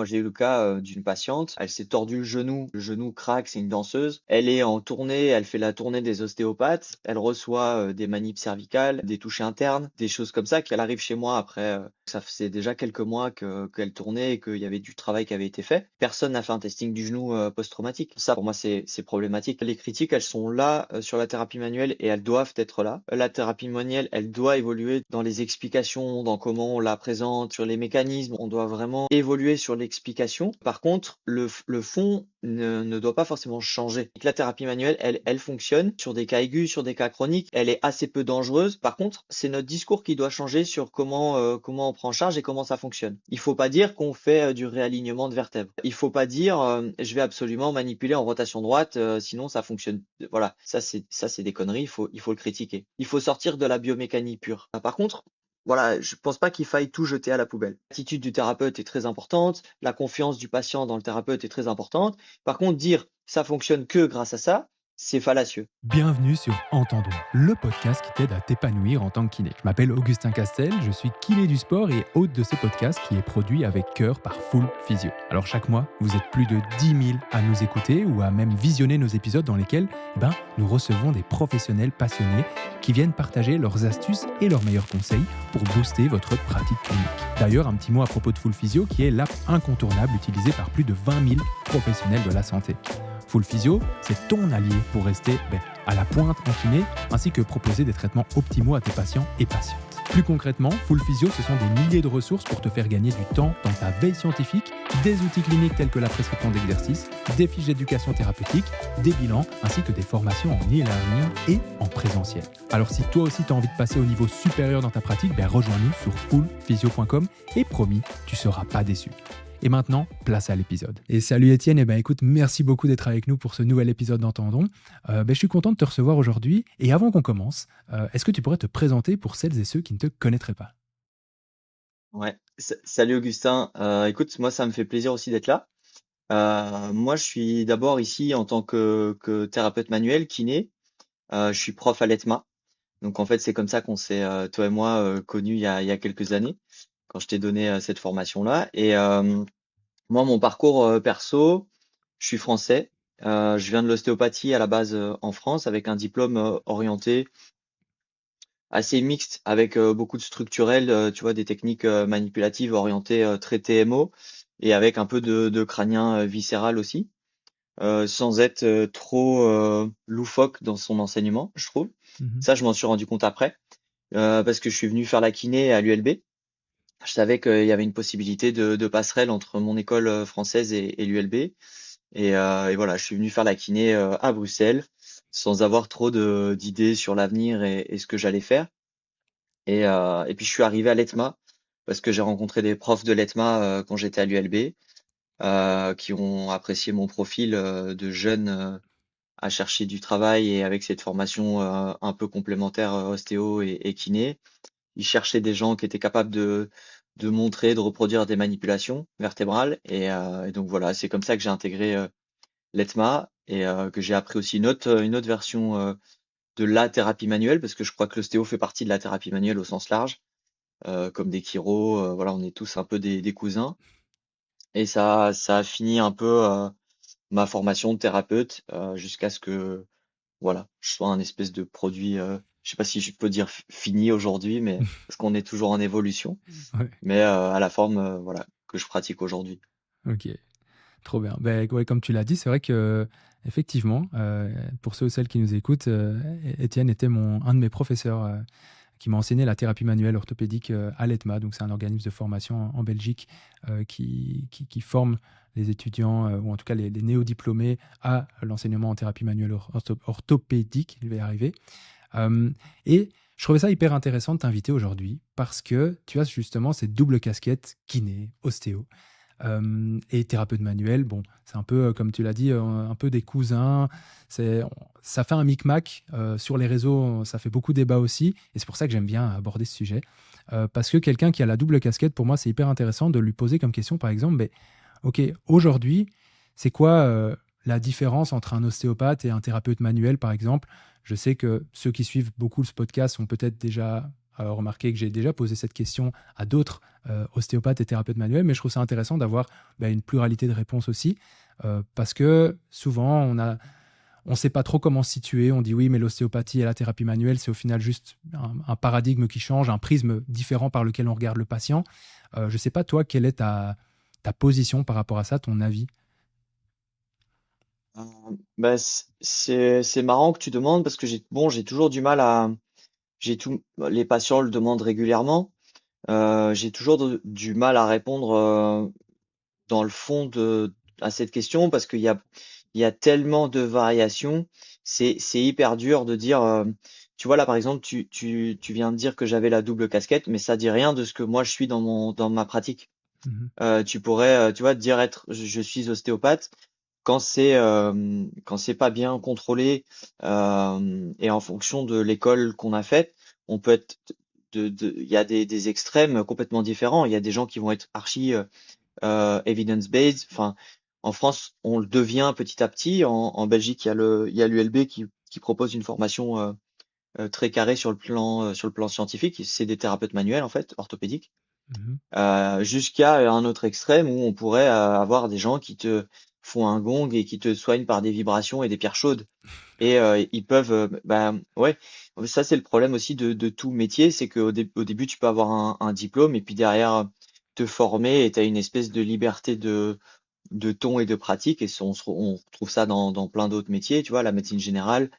Moi, j'ai eu le cas, d'une patiente, elle s'est tordu le genou craque, c'est une danseuse. Elle est en tournée, elle fait la tournée des ostéopathes. Elle reçoit, des manips cervicales, des touchés internes, des choses comme ça, qu'elle arrive chez moi après, ça faisait déjà quelques mois qu'elle tournait et qu'il y avait du travail qui avait été fait. Personne n'a fait un testing du genou, post-traumatique. Ça, pour moi, c'est problématique. Les critiques, elles sont là, sur la thérapie manuelle et elles doivent être là. La thérapie manuelle, elle doit évoluer dans les explications, dans comment on la présente, sur les mécanismes. On doit vraiment évoluer sur l'explication. Par contre, le fond ne doit pas forcément changer. La thérapie manuelle, elle fonctionne sur des cas aigus, sur des cas chroniques. Elle est assez peu dangereuse. Par contre, c'est notre discours qui doit changer sur comment on prend en charge et comment ça fonctionne. Il faut pas dire qu'on fait du réalignement de vertèbres. Il faut pas dire je vais absolument manipuler en rotation droite, sinon ça fonctionne. Voilà, ça c'est des conneries. Il faut le critiquer. Il faut sortir de la biomécanique pure. Par contre, voilà, je pense pas qu'il faille tout jeter à la poubelle. L'attitude du thérapeute est très importante, la confiance du patient dans le thérapeute est très importante. Par contre, dire ça fonctionne que grâce à ça, c'est fallacieux. Bienvenue sur Entendons, le podcast qui t'aide à t'épanouir en tant que kiné. Je m'appelle Augustin Castel, je suis kiné du sport et hôte de ce podcast qui est produit avec cœur par Full Physio. Alors chaque mois, vous êtes plus de 10 000 à nous écouter ou à même visionner nos épisodes dans lesquels nous recevons des professionnels passionnés qui viennent partager leurs astuces et leurs meilleurs conseils pour booster votre pratique clinique. D'ailleurs, un petit mot à propos de Full Physio qui est l'app incontournable utilisée par plus de 20 000 professionnels de la santé. Full Physio, c'est ton allié pour rester à la pointe en kiné, ainsi que proposer des traitements optimaux à tes patients et patientes. Plus concrètement, Full Physio, ce sont des milliers de ressources pour te faire gagner du temps dans ta veille scientifique, des outils cliniques tels que la prescription d'exercices, des fiches d'éducation thérapeutique, des bilans, ainsi que des formations en e-learning et en présentiel. Alors si toi aussi tu as envie de passer au niveau supérieur dans ta pratique, rejoins-nous sur fullphysio.com et promis, tu ne seras pas déçu. Et maintenant, place à l'épisode. Et salut Étienne, écoute, merci beaucoup d'être avec nous pour ce nouvel épisode d'Entendons. Je suis content de te recevoir aujourd'hui. Et avant qu'on commence, est-ce que tu pourrais te présenter pour celles et ceux qui ne te connaîtraient pas? Ouais. Salut Augustin. Écoute, moi ça me fait plaisir aussi d'être là. Moi je suis d'abord ici en tant que thérapeute manuel, kiné. Je suis prof à l'ETMA. Donc en fait c'est comme ça qu'on s'est toi et moi connus il y a quelques années quand je t'ai donné cette formation-là. Et moi mon parcours perso, je suis français. Je viens de l'ostéopathie à la base en France avec un diplôme orienté assez mixte avec beaucoup de structurels, tu vois, des techniques manipulatives orientées très TMO et avec un peu de crânien viscéral aussi, sans être trop loufoque dans son enseignement, je trouve. Mhm. Ça, je m'en suis rendu compte après, parce que je suis venu faire la kiné à l'ULB. Je savais qu'il y avait une possibilité de passerelle entre mon école française et l'ULB. Et voilà, je suis venu faire la kiné à Bruxelles sans avoir trop d'idées sur l'avenir et ce que j'allais faire. Et puis je suis arrivé à l'ETMA parce que j'ai rencontré des profs de l'ETMA quand j'étais à l'ULB qui ont apprécié mon profil de jeune à chercher du travail et avec cette formation un peu complémentaire ostéo et kiné. Ils cherchaient des gens qui étaient capables de montrer, de reproduire des manipulations vertébrales. Et donc voilà, c'est comme ça que j'ai intégré l'ETMA et que j'ai appris aussi une autre version de la thérapie manuelle parce que je crois que l'ostéo fait partie de la thérapie manuelle au sens large comme des chiro, voilà, on est tous un peu des cousins. Et ça a fini un peu ma formation de thérapeute jusqu'à ce que, voilà, je sois un espèce de produit, je sais pas si je peux dire fini aujourd'hui, mais parce qu'on est toujours en évolution, Ouais, mais à la forme, voilà, que je pratique aujourd'hui. ok, trop bien. Ouais, comme tu l'as dit, c'est vrai que effectivement, pour ceux ou celles qui nous écoutent, Étienne était un de mes professeurs qui m'a enseigné la thérapie manuelle orthopédique à l'ETMA. Donc, c'est un organisme de formation en Belgique qui forme les étudiants, ou en tout cas les néo-diplômés, à l'enseignement en thérapie manuelle orthopédique. Je vais y arriver. Et je trouvais ça hyper intéressant de t'inviter aujourd'hui parce que tu as justement cette double casquette kiné, ostéo. Et thérapeute manuel, bon, c'est un peu, comme tu l'as dit, un peu des cousins. Ça fait un micmac. Sur les réseaux, ça fait beaucoup débat aussi. Et c'est pour ça que j'aime bien aborder ce sujet. Parce que quelqu'un qui a la double casquette, pour moi, c'est hyper intéressant de lui poser comme question, par exemple, OK, aujourd'hui, c'est quoi la différence entre un ostéopathe et un thérapeute manuel, par exemple? Je sais que ceux qui suivent beaucoup ce podcast ont peut-être déjà remarqué que j'ai déjà posé cette question à d'autres ostéopathes et thérapeutes manuels, mais je trouve ça intéressant d'avoir une pluralité de réponses aussi, parce que souvent, on ne sait pas trop comment se situer. On dit oui, mais l'ostéopathie et la thérapie manuelle, c'est au final juste un paradigme qui change, un prisme différent par lequel on regarde le patient. Je ne sais pas, toi, quelle est ta position par rapport à ça, ton avis? Euh, Bah, c'est marrant que tu demandes parce que j'ai toujours du mal à les patients le demandent régulièrement. J'ai toujours du mal à répondre dans le fond à cette question parce qu'il y a tellement de variations. C'est hyper dur de dire. Tu vois là par exemple, tu viens de dire que j'avais la double casquette, mais ça dit rien de ce que moi je suis dans ma pratique. Mhm, Tu pourrais, tu vois, dire je suis ostéopathe quand c'est pas bien contrôlé et en fonction de l'école qu'on a faite, on peut être il y a des extrêmes complètement différents. Il y a des gens qui vont être archi evidence-based. Enfin, en France, on le devient petit à petit. En Belgique, il y a l'ULB qui propose une formation très carrée sur le plan scientifique. C'est des thérapeutes manuels en fait, orthopédiques. mhm, Jusqu'à un autre extrême où on pourrait avoir des gens qui te font un gong et qui te soignent par des vibrations et des pierres chaudes. Et ils peuvent, bah, ouais, ça c'est le problème aussi de tout métier, c'est au début tu peux avoir un diplôme et puis derrière te former et tu as une espèce de liberté de ton et de pratique et on retrouve ça dans plein d'autres métiers, tu vois, la médecine générale,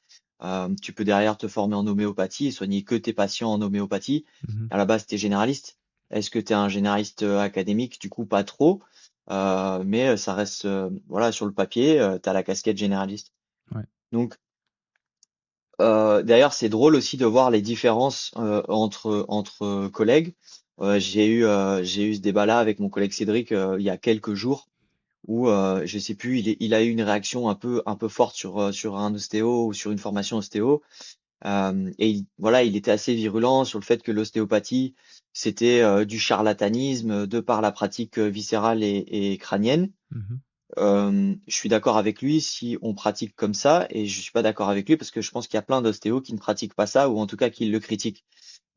tu peux derrière te former en homéopathie et soigner que tes patients en homéopathie. mhm. À la base, tu es généraliste. Est-ce que tu es un généraliste académique? Du coup, pas trop. Mais ça reste, voilà, sur le papier, tu as la casquette généraliste. Ouais. Donc, d'ailleurs, c'est drôle aussi de voir les différences entre collègues. J'ai eu ce débat-là avec mon collègue Cédric il y a quelques jours où je sais plus, il a eu une réaction un peu forte sur un ostéo ou sur une formation ostéo. Voilà, il était assez virulent sur le fait que l'ostéopathie, c'était du charlatanisme de par la pratique viscérale et crânienne. Mhm. Je suis d'accord avec lui si on pratique comme ça, et je suis pas d'accord avec lui parce que je pense qu'il y a plein d'ostéos qui ne pratiquent pas ça, ou en tout cas qui le critiquent.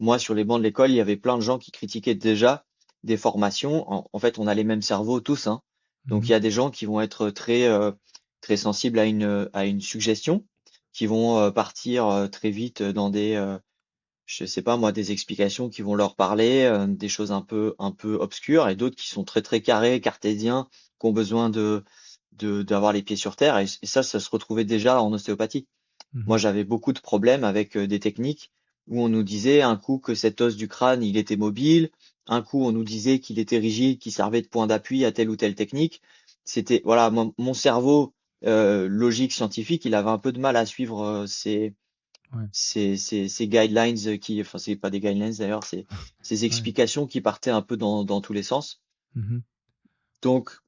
Moi, sur les bancs de l'école, il y avait plein de gens qui critiquaient déjà des formations. En fait, on a les mêmes cerveaux tous, hein. Donc, il Mhm. y a des gens qui vont être très sensibles à une suggestion, qui vont partir très vite dans je sais pas moi, des explications qui vont leur parler, des choses un peu obscures, et d'autres qui sont très carrés, cartésiens, qui ont besoin d'avoir les pieds sur terre. Et ça se retrouvait déjà en ostéopathie. Moi, Mhm. j'avais beaucoup de problèmes avec des techniques où on nous disait un coup que cet os du crâne, il était mobile, un coup on nous disait qu'il était rigide, qu'il servait de point d'appui à telle ou telle technique. C'était, voilà, mon cerveau logique scientifique, il avait un peu de mal à suivre Ouais. ces guidelines enfin, c'est pas des guidelines d'ailleurs, c'est ces Ouais. explications qui partaient un peu dans tous les sens. Mhm. Donc,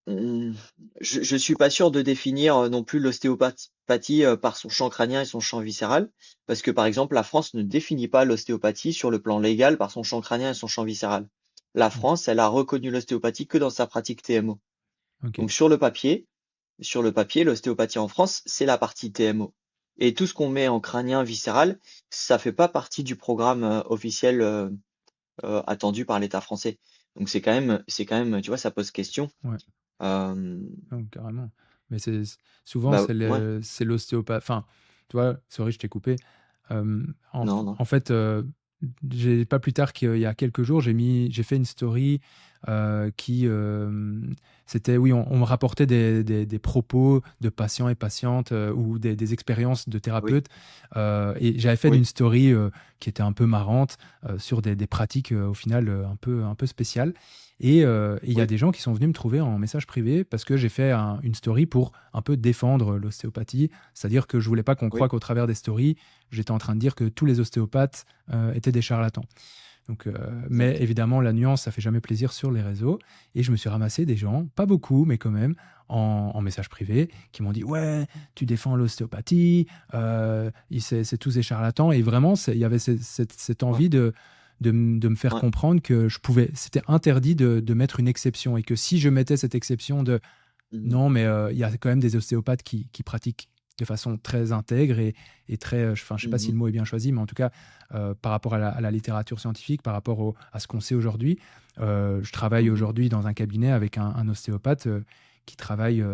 Mmh, je suis pas sûr de définir non plus l'ostéopathie par son champ crânien et son champ viscéral, parce que par exemple la France ne définit pas l'ostéopathie sur le plan légal par son champ crânien et son champ viscéral. La Mm. France, elle a reconnu l'ostéopathie que dans sa pratique TMO. Ok. Donc sur le papier, l'ostéopathie en France, c'est la partie TMO. Et tout ce qu'on met en crânien viscéral, ça fait pas partie du programme officiel attendu par l'État français. Donc c'est quand même, tu vois, ça pose question. Ouais. Euh, Non, carrément. Mais souvent, Bah ouais, c'est l'ostéopathe. Enfin, tu vois, sorry, je t'ai coupé. non, non. En fait, j'ai pas plus tard qu'il y a quelques jours, j'ai fait une story qui c'était, oui, on me rapportait des propos de patients et patientes ou des expériences de Oui, thérapeutes. Et j'avais fait une oui, story qui était un peu marrante sur des pratiques au final un peu spéciales. Et il y a oui. des gens qui sont venus me trouver en message privé parce que j'ai fait une story pour un peu défendre l'ostéopathie. C'est-à-dire que je voulais pas qu'on croie Oui, qu'au travers des stories, j'étais en train de dire que tous les ostéopathes étaient des charlatans. Donc, mais exact. évidemment, la nuance, ça fait jamais plaisir sur les réseaux. Et je me suis ramassé des gens, pas beaucoup, mais quand même, en message privé, qui m'ont dit ouais, tu défends l'ostéopathie, c'est tous des charlatans. Et vraiment, il y avait cette Ouais, envie de me faire ouais. comprendre que c'était interdit de mettre une exception. Et que si je mettais cette exception de Mhm. non, mais il y a quand même des ostéopathes qui pratiquent de façon très intègre et très, enfin, je sais pas si Mmh. le mot est bien choisi, mais en tout cas, par rapport à la littérature scientifique, par rapport à ce qu'on sait aujourd'hui. Je travaille Mmh. aujourd'hui dans un cabinet avec un ostéopathe qui travaille,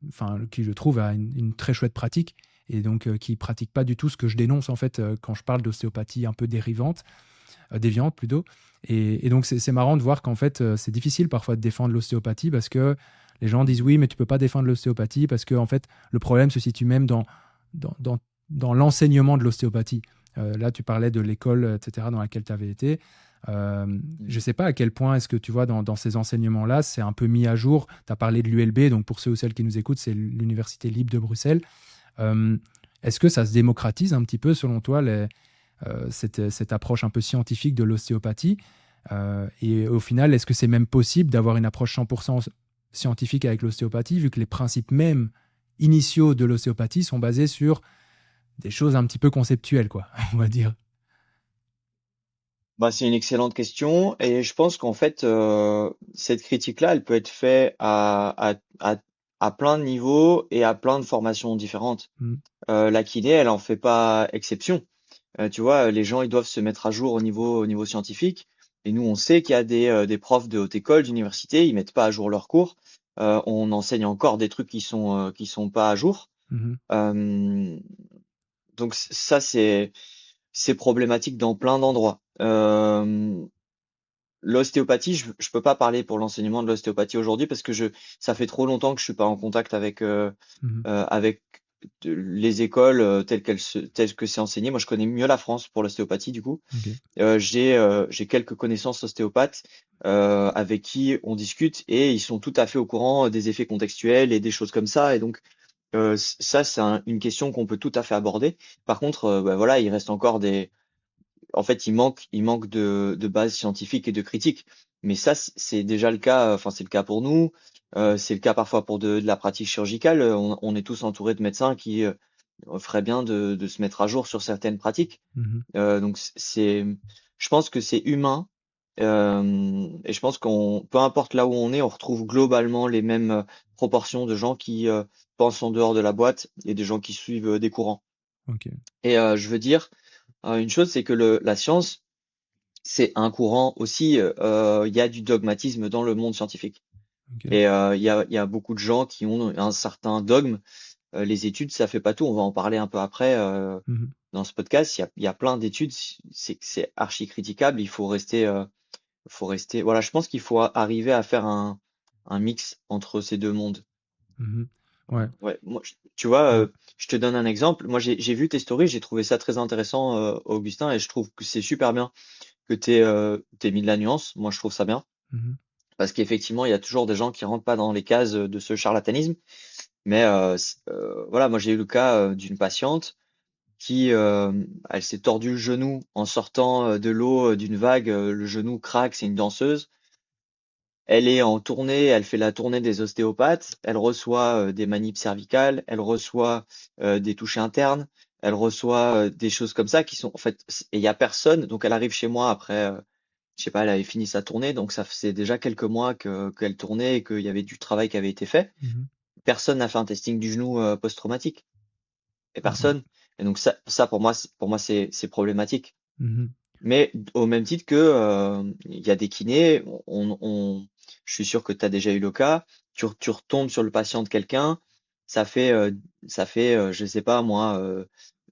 enfin, qui je trouve a une très chouette pratique et donc qui pratique pas du tout ce que je dénonce en fait quand je parle d'ostéopathie un peu dérivante, déviante plutôt. Et donc c'est marrant de voir qu'en fait c'est difficile parfois de défendre l'ostéopathie parce que les gens disent oui, mais tu peux pas défendre l'ostéopathie parce que en fait le problème se situe même dans, dans, dans l'enseignement de l'ostéopathie. Là, tu parlais de l'école, etc., dans laquelle tu avais été. Je ne Mmh. sais pas à quel point est-ce que tu vois dans ces enseignements-là, c'est un peu mis à jour. Tu as parlé de l'ULB, donc pour ceux ou celles qui nous écoutent, c'est l'Université libre de Bruxelles. Euh, Est-ce que ça se démocratise un petit peu, selon toi, cette approche un peu scientifique de l'ostéopathie? Et au final, est-ce que c'est même possible d'avoir une approche 100% scientifique avec l'ostéopathie, vu que les principes même initiaux de l'ostéopathie sont basés sur des choses un petit peu conceptuelles, quoi, on va dire. Bah, c'est une excellente question et je pense qu'en fait, cette critique-là, elle peut être faite à plein de niveaux et à plein de formations différentes. Mm, La kiné, elle en fait pas exception. Tu vois, les gens, ils doivent se mettre à jour au niveau scientifique. Et nous, on sait qu'il y a des profs de haute école, d'université, ils mettent pas à jour leurs cours. On enseigne encore des trucs qui sont pas à jour. mhm, Euh, donc ça, c'est problématique dans plein d'endroits. L'ostéopathie, je peux pas parler pour l'enseignement de l'ostéopathie aujourd'hui parce que ça fait trop longtemps que je suis pas en contact mhm. avec les écoles telles que c'est enseigné. Moi, je connais mieux la France pour l'ostéopathie du coup. Ok. J'ai quelques connaissances ostéopathes avec qui on discute et ils sont tout à fait au courant des effets contextuels et des choses comme ça. Et donc ça, c'est une question qu'on peut tout à fait aborder. Par contre, bah, voilà, il reste encore en fait, il manque de base scientifique et de critique. Mais ça, c'est déjà le cas. Enfin, c'est le cas pour nous. C'est le cas parfois pour de la pratique chirurgicale. On est tous entourés de médecins qui feraient bien de se mettre à jour sur certaines pratiques. Mhm, Donc je pense que c'est humain. Et je pense peu importe là où on est, on retrouve globalement les mêmes proportions de gens qui pensent en dehors de la boîte et des gens qui suivent des courants. ok. Et je veux dire, une chose, c'est que la science, c'est un courant aussi. Il y a du dogmatisme dans le monde scientifique. Ok. Et il y a beaucoup de gens qui ont un certain dogme. Les études, ça fait pas tout. On va en parler un peu après Mhm, dans ce podcast. Il y a plein d'études. C'est archi critiquable. Faut rester. Voilà, je pense qu'il faut arriver à faire un mix entre ces deux mondes. mhm. Ouais. Ouais, moi, tu vois, Ouais. je te donne un exemple. Moi, j'ai vu tes stories, j'ai trouvé ça très intéressant, Augustin, et je trouve que c'est super bien que t'aies mis de la nuance. Moi, je trouve ça bien. Mhm, Parce qu'effectivement, il y a toujours des gens qui rentrent pas dans les cases de ce charlatanisme. Mais voilà, moi j'ai eu le cas d'une patiente qui, elle s'est tordu le genou en sortant de l'eau d'une vague. Le genou craque, c'est une danseuse. Elle est en tournée, elle fait la tournée des ostéopathes. Elle reçoit des manips cervicales, elle reçoit des touchés internes, elle reçoit des choses comme ça qui sont en fait. Et il y a personne. Donc elle arrive chez moi après. Je sais pas, elle avait fini sa tournée, donc ça faisait déjà quelques mois qu'elle tournait et qu'il y avait du travail qui avait été fait. mhm. Personne n'a fait un testing du genou post-traumatique. Et D'accord. personne. Et donc ça pour moi c'est problématique. Mhm, Mais au même titre que il y a des kinés, je suis sûr que tu as déjà eu le cas, tu retombes sur le patient de quelqu'un, ça fait je sais pas moi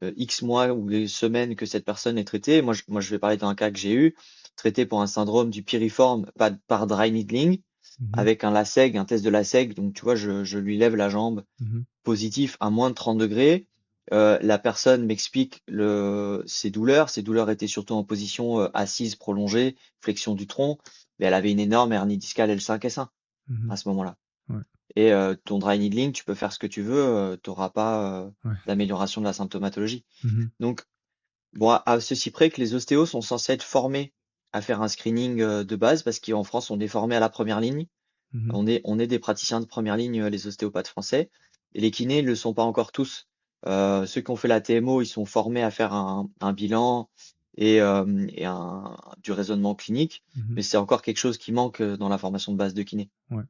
X mois ou des semaines que cette personne est traitée. Moi je vais parler d'un cas que j'ai eu, traité pour un syndrome du piriforme par dry needling mhm, avec un LASEG, un test de LASEG. Donc tu vois, je lui lève la jambe mhm, positif à moins de 30 degrés. La personne m'explique ses douleurs. Ses douleurs étaient surtout en position assise prolongée, flexion du tronc, mais elle avait une énorme hernie discale L5-S1 mhm. à ce moment-là. Ouais. Et ton dry needling, tu peux faire ce que tu veux, tu n'auras pas Ouais. d'amélioration de la symptomatologie. Mhm, Donc, bon, à ceci près que les ostéos sont censés être formés à faire un screening de base, parce qu'en France, on est formé à la première ligne. mhm. On est des praticiens de première ligne, les ostéopathes français, et les kinés ne le sont pas encore tous. Ceux qui ont fait la TMO, ils sont formés à faire un bilan et du raisonnement clinique, Mhm. mais c'est encore quelque chose qui manque dans la formation de base de kiné. Ouais.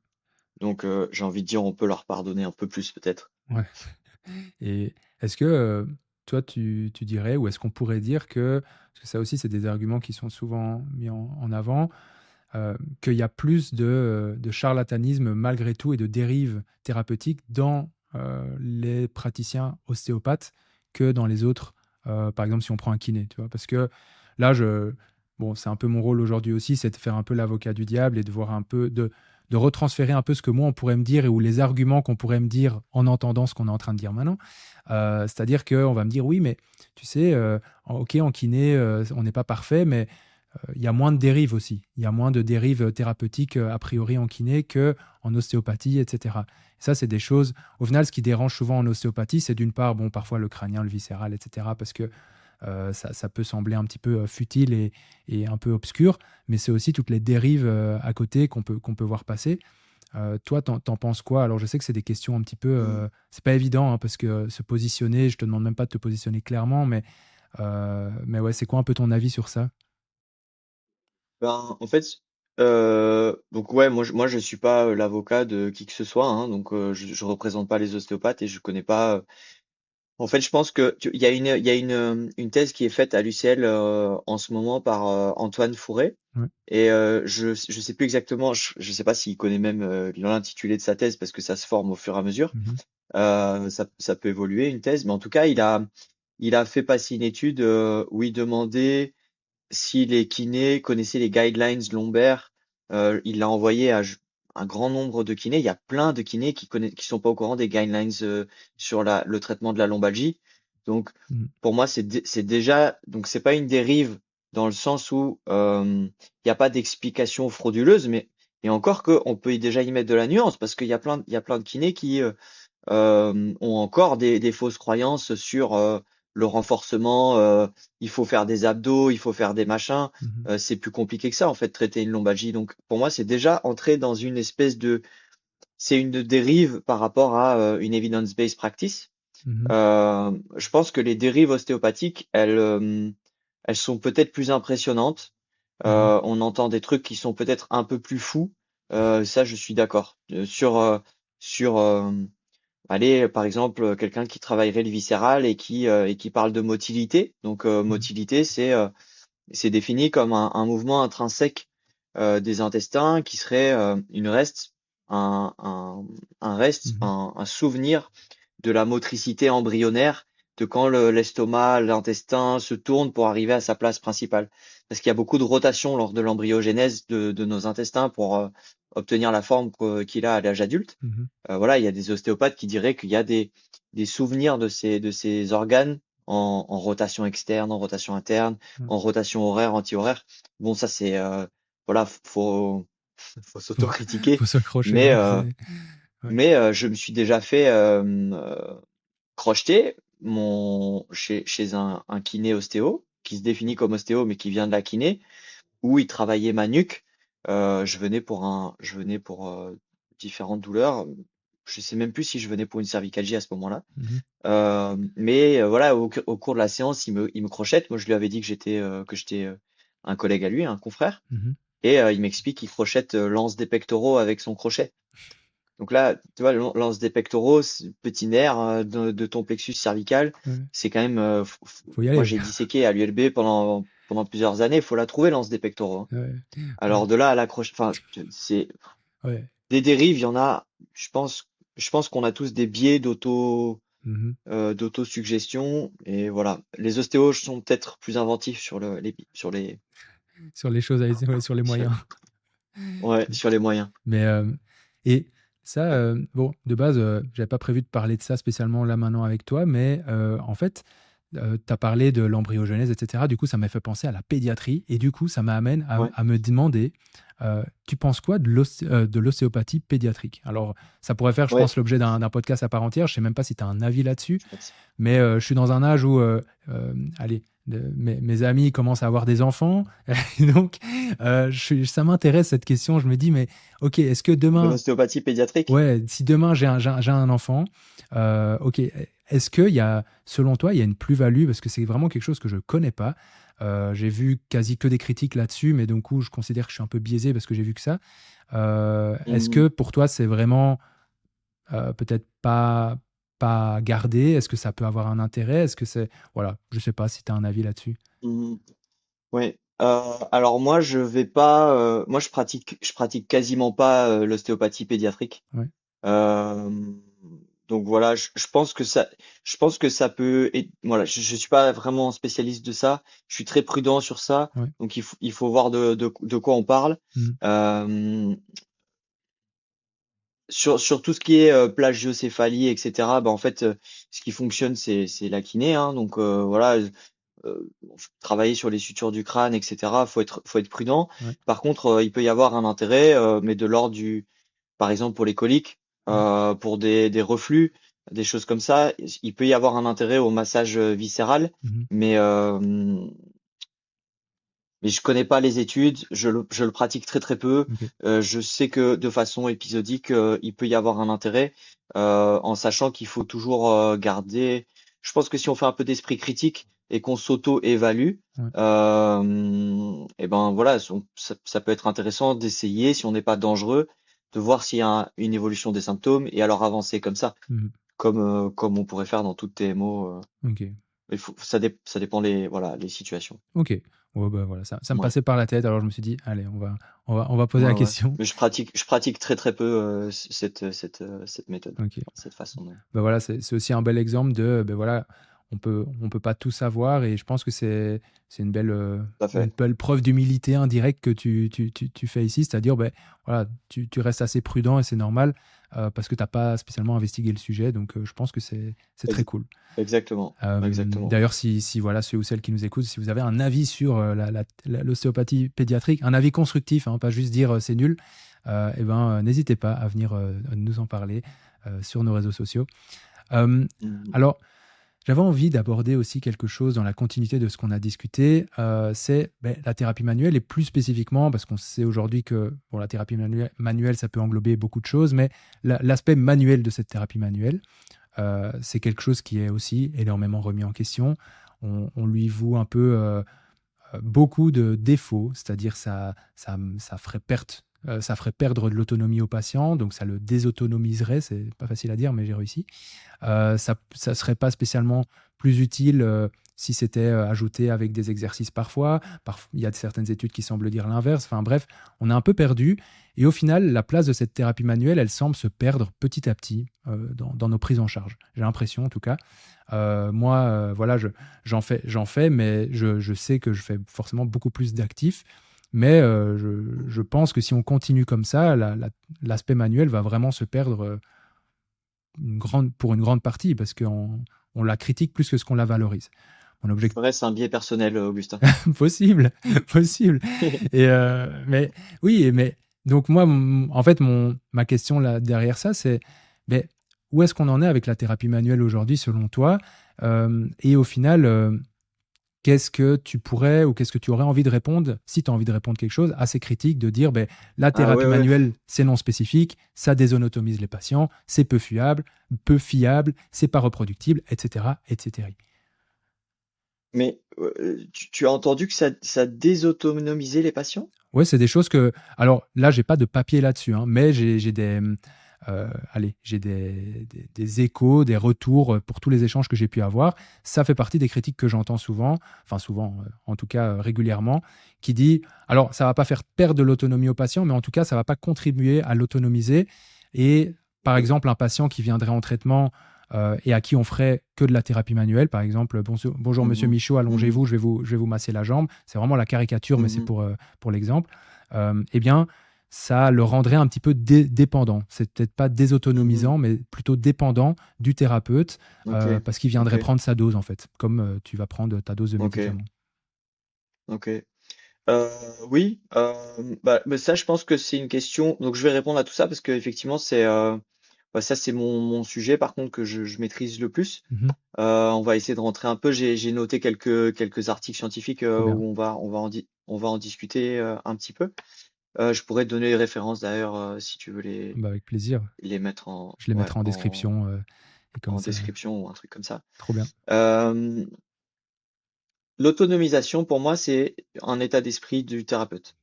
Donc j'ai envie de dire, on peut leur pardonner un peu plus peut-être. Ouais. Et est-ce que toi, tu dirais, ou est-ce qu'on pourrait dire que, parce que ça aussi, c'est des arguments qui sont souvent mis en avant, qu'il y a plus de charlatanisme malgré tout et de dérives thérapeutiques dans les praticiens ostéopathes que dans les autres. Par exemple, si on prend un kiné, tu vois, parce que là, bon, c'est un peu mon rôle aujourd'hui aussi, c'est de faire un peu l'avocat du diable et de voir un peu, de retransférer un peu ce que moi on pourrait me dire ou les arguments qu'on pourrait me dire en entendant ce qu'on est en train de dire maintenant. C'est-à-dire qu'on va me dire, oui, mais tu sais, ok, en kiné, on n'est pas parfait, mais il y a moins de dérives aussi. Il y a moins de dérives thérapeutiques a priori en kiné qu'en ostéopathie, etc. Et ça, c'est des choses. Au final, ce qui dérange souvent en ostéopathie, c'est d'une part, bon, parfois le crânien, le viscéral, etc. Parce que ça peut sembler un petit peu futile et un peu obscur, mais c'est aussi toutes les dérives à côté qu'on peut voir passer. Toi, t'en penses quoi? Alors, je sais que c'est des questions un petit peu. Mm. C'est pas évident hein, parce que se positionner, je te demande même pas de te positionner clairement, mais ouais, c'est quoi un peu ton avis sur ça? Ben, en fait, donc ouais, moi je suis pas l'avocat de qui que ce soit, hein, donc je représente pas les ostéopathes et je connais pas. En fait, je pense que il y a une thèse qui est faite à l'UCL en ce moment par Antoine Fourré. Ouais. Et je sais plus exactement, je sais pas s'il connaît même l'intitulé de sa thèse parce que ça se forme au fur et à mesure. Mhm. Ça peut évoluer une thèse, mais en tout cas, il a fait passer une étude où il demandait si les kinés connaissaient les guidelines lombaires. Il l'a envoyé à un grand nombre de kinés. Il y a plein de kinés qui sont pas au courant des guidelines sur le traitement de la lombalgie. Donc, Mhm. pour moi, c'est déjà, donc c'est pas une dérive dans le sens où il n'y a pas d'explication frauduleuse, mais et encore que on peut déjà y mettre de la nuance parce qu'il y a plein de kinés qui ont encore des fausses croyances sur le renforcement. Il faut faire des abdos, il faut faire des machins. Mhm. C'est plus compliqué que ça en fait, traiter une lombalgie. Donc pour moi, c'est déjà entrer dans une espèce c'est une dérive par rapport à une evidence-based practice. Mhm. Je pense que les dérives ostéopathiques, elles sont peut-être plus impressionnantes. Mhm. On entend des trucs qui sont peut-être un peu plus fous. Ça, je suis d'accord. Sur allez, par exemple, quelqu'un qui travaillerait le viscéral et qui parle de motilité. Donc, Mhm. motilité, c'est défini comme un mouvement intrinsèque des intestins qui serait une reste, un reste, Mhm. un souvenir de la motricité embryonnaire, de quand l'estomac, l'intestin se tourne pour arriver à sa place principale. Parce qu'il y a beaucoup de rotation lors de l'embryogenèse de nos intestins pour obtenir la forme qu'il a à l'âge adulte. Mhm. Voilà, il y a des ostéopathes qui diraient qu'il y a des souvenirs de ces organes en rotation externe, en rotation interne, Ouais. en rotation horaire, anti-horaire. Bon, ça c'est voilà, faut Faut, s'autocritiquer, faut s'accrocher, mais ouais. euh, Ouais. mais je me suis déjà fait crocheter chez un kiné ostéo qui se définit comme ostéo mais qui vient de la kiné où il travaillait ma nuque. Je venais pour différentes douleurs. Je sais même plus si je venais pour une cervicalgie à ce moment-là. Mhm. Mais voilà, au cours de la séance, il me crochette. Moi, je lui avais dit que j'étais un collègue à lui, un confrère. Mhm. Et il m'explique qu'il crochette l'anse des pectoraux avec son crochet. Donc là, tu vois, l'anse des pectoraux, petit nerf de ton plexus cervical, Ouais. c'est quand même. Faut y Moi, aller. j'ai disséqué à l'ULB pendant plusieurs années. Il faut la trouver, l'anse des pectoraux, hein. Ouais. Alors de là à l'accroche, enfin, c'est Ouais. des dérives, il y en a. Je pense qu'on a tous des biais Mhm. d'autosuggestion et voilà. Les ostéos sont peut-être plus inventifs Sur les choses, ouais, sur les sur, moyens. ouais, sur les moyens. Mais et ça, bon, de base, j'avais pas prévu de parler de ça spécialement là maintenant avec toi, mais en fait, tu as parlé de l'embryogenèse, etc. Du coup, ça m'a fait penser à la pédiatrie, et du coup, ça m'amène à, Ouais. à me demander, tu penses quoi de l'ostéopathie pédiatrique? Alors, ça pourrait faire, je Ouais. pense, l'objet d'un podcast à part entière. Je sais même pas si tu as un avis là-dessus, Je pense. mais je suis dans un âge où, allez, mes amis commencent à avoir des enfants. Donc, ça m'intéresse cette question. Je me dis, mais ok, est-ce que De demain, l'ostéopathie pédiatrique. ouais, si demain j'ai un enfant, ok, est-ce qu'il y a, selon toi, il y a une plus-value? Parce que c'est vraiment quelque chose que je connais pas. J'ai vu quasi que des critiques là-dessus, mais d'un coup, je considère que je suis un peu biaisé parce que j'ai vu que ça. Est-ce Mhm. que pour toi, c'est vraiment peut-être pas pas garder? Est-ce que ça peut avoir un intérêt? Est-ce que c'est... Voilà, je sais pas si tu as un avis là-dessus. Mhm. Ouais. Alors moi je vais pas moi je pratique quasiment pas l'ostéopathie pédiatrique. Ouais, Euh, donc voilà, je pense que ça peut et voilà, je suis pas vraiment spécialiste de ça. Je suis très prudent sur ça. ouais. Donc il faut voir de quoi on parle. Mhm. Euh, sur tout ce qui est plagiocéphalie, etc. Bah en fait, ce qui fonctionne c'est la kiné, hein. Donc voilà, travailler sur les sutures du crâne, etc. Faut être prudent. Ouais, Par contre, il peut y avoir un intérêt, mais de l'ordre du, par exemple pour les coliques, ouais. pour des reflux, des choses comme ça, il peut y avoir un intérêt au massage viscéral, Mhm. mais mais je connais pas les études, je le pratique très très peu. Ok. Je sais que de façon épisodique, il peut y avoir un intérêt, en sachant qu'il faut toujours garder. Je pense que si on fait un peu d'esprit critique et qu'on s'auto-évalue, Ouais. et ben voilà, ça peut être intéressant d'essayer, si on n'est pas dangereux, de voir s'il y a une évolution des symptômes et alors avancer comme ça, Mhm. comme on pourrait faire dans toute TMO. Ok. Ça dépend voilà, les situations. Ok. Ouais, bah voilà, ça me Ouais. passait par la tête, alors je me suis dit, allez, on va poser Ouais, la ouais. question. Mais je pratique très très peu cette méthode, Ok. enfin, cette façon. Ben voilà, c'est aussi un bel exemple de, ben voilà, on peut pas tout savoir et je pense que c'est Tout à une fait. belle preuve d'humilité indirecte que tu fais ici, c'est-à-dire, ben voilà, tu restes assez prudent et c'est normal parce que tu n'as pas spécialement investigué le sujet, donc je pense que c'est très Ex- cool. Exactement. Exactement. D'ailleurs, si voilà, ceux ou celles qui nous écoutent, si vous avez un avis sur l'ostéopathie pédiatrique, un avis constructif, hein, pas juste dire c'est nul, eh ben, n'hésitez pas à venir nous en parler sur nos réseaux sociaux. Euh, Mhm. alors, j'avais envie d'aborder aussi quelque chose dans la continuité de ce qu'on a discuté, c'est la thérapie manuelle et plus spécifiquement, parce qu'on sait aujourd'hui que bon, la thérapie manuelle, ça peut englober beaucoup de choses, mais l'aspect manuel de cette thérapie manuelle, c'est quelque chose qui est aussi énormément remis en question. On lui voue un peu beaucoup de défauts, c'est-à-dire ça ferait ça ferait perdre de l'autonomie au patient, donc ça le désautonomiserait, c'est pas facile à dire, mais j'ai réussi. Ça serait pas spécialement plus utile si c'était ajouté avec des exercices parfois. Il y a certaines études qui semblent dire l'inverse. Enfin bref, on est un peu perdu. Et au final, la place de cette thérapie manuelle, elle semble se perdre petit à petit dans nos prises en charge. J'ai l'impression, en tout cas. Moi, voilà, j'en fais, mais je sais que je fais forcément beaucoup plus d'actifs. Mais je pense que si on continue comme ça, l'aspect manuel va vraiment se perdre pour une grande partie, parce qu'on la critique plus que ce qu'on la valorise. Mon C'est objectif, vrai, c'est un biais personnel, Augustin. possible, possible. Et mais oui, mais donc moi, en fait, ma question là derrière ça, c'est mais où est-ce qu'on en est avec la thérapie manuelle aujourd'hui, selon toi? Et au final, qu'est-ce que tu pourrais ou qu'est-ce que tu aurais envie de répondre, si tu as envie de répondre quelque chose, à ces critiques de dire ben, la Ah ouais, thérapie ouais. manuelle, c'est non spécifique, ça désonotomise les patients, c'est peu fiable, c'est pas reproductible, etc., etc. Mais tu as entendu que ça désautonomisait les patients? Ouais, c'est des choses que. Alors là, j'ai pas de papier là-dessus, hein, mais j'ai des. Allez, j'ai des échos, des retours pour tous les échanges que j'ai pu avoir. Ça fait partie des critiques que j'entends souvent, enfin souvent, en tout cas régulièrement, qui dit, alors ça va pas faire perdre de l'autonomie au patient, mais en tout cas, ça va pas contribuer à l'autonomiser. Et par Ok. exemple, un patient qui viendrait en traitement et à qui on ferait que de la thérapie manuelle, par exemple, bonjour Monsieur Mhm. Michaud, Mhm. allongez-vous, je vais vous masser la jambe. C'est vraiment la caricature, mais c'est Mhm. pour l'exemple. Eh bien, ça le rendrait un petit peu dépendant. C'est peut-être pas Mhm. désautonomisant, mais plutôt dépendant du thérapeute, Ok. parce qu'il Ok. viendrait prendre sa dose, en fait, comme tu vas prendre ta dose de Ok. médicaments. Ok. Oui. Bah, mais ça, je pense que c'est une question. Donc, je vais répondre à tout ça parce que effectivement, bah, ça, c'est mon sujet, par contre, que je maîtrise le plus. Mhm. On va essayer de rentrer un peu. J'ai noté quelques articles scientifiques Trop bien. où on va en discuter un petit peu. Je pourrais te donner les références d'ailleurs si tu veux Bah, avec plaisir. les mettre Je les mettrai en description, et comme en ça, description ou un truc comme ça. trop bien. Euh, L'autonomisation, pour moi, c'est un état d'esprit du thérapeute.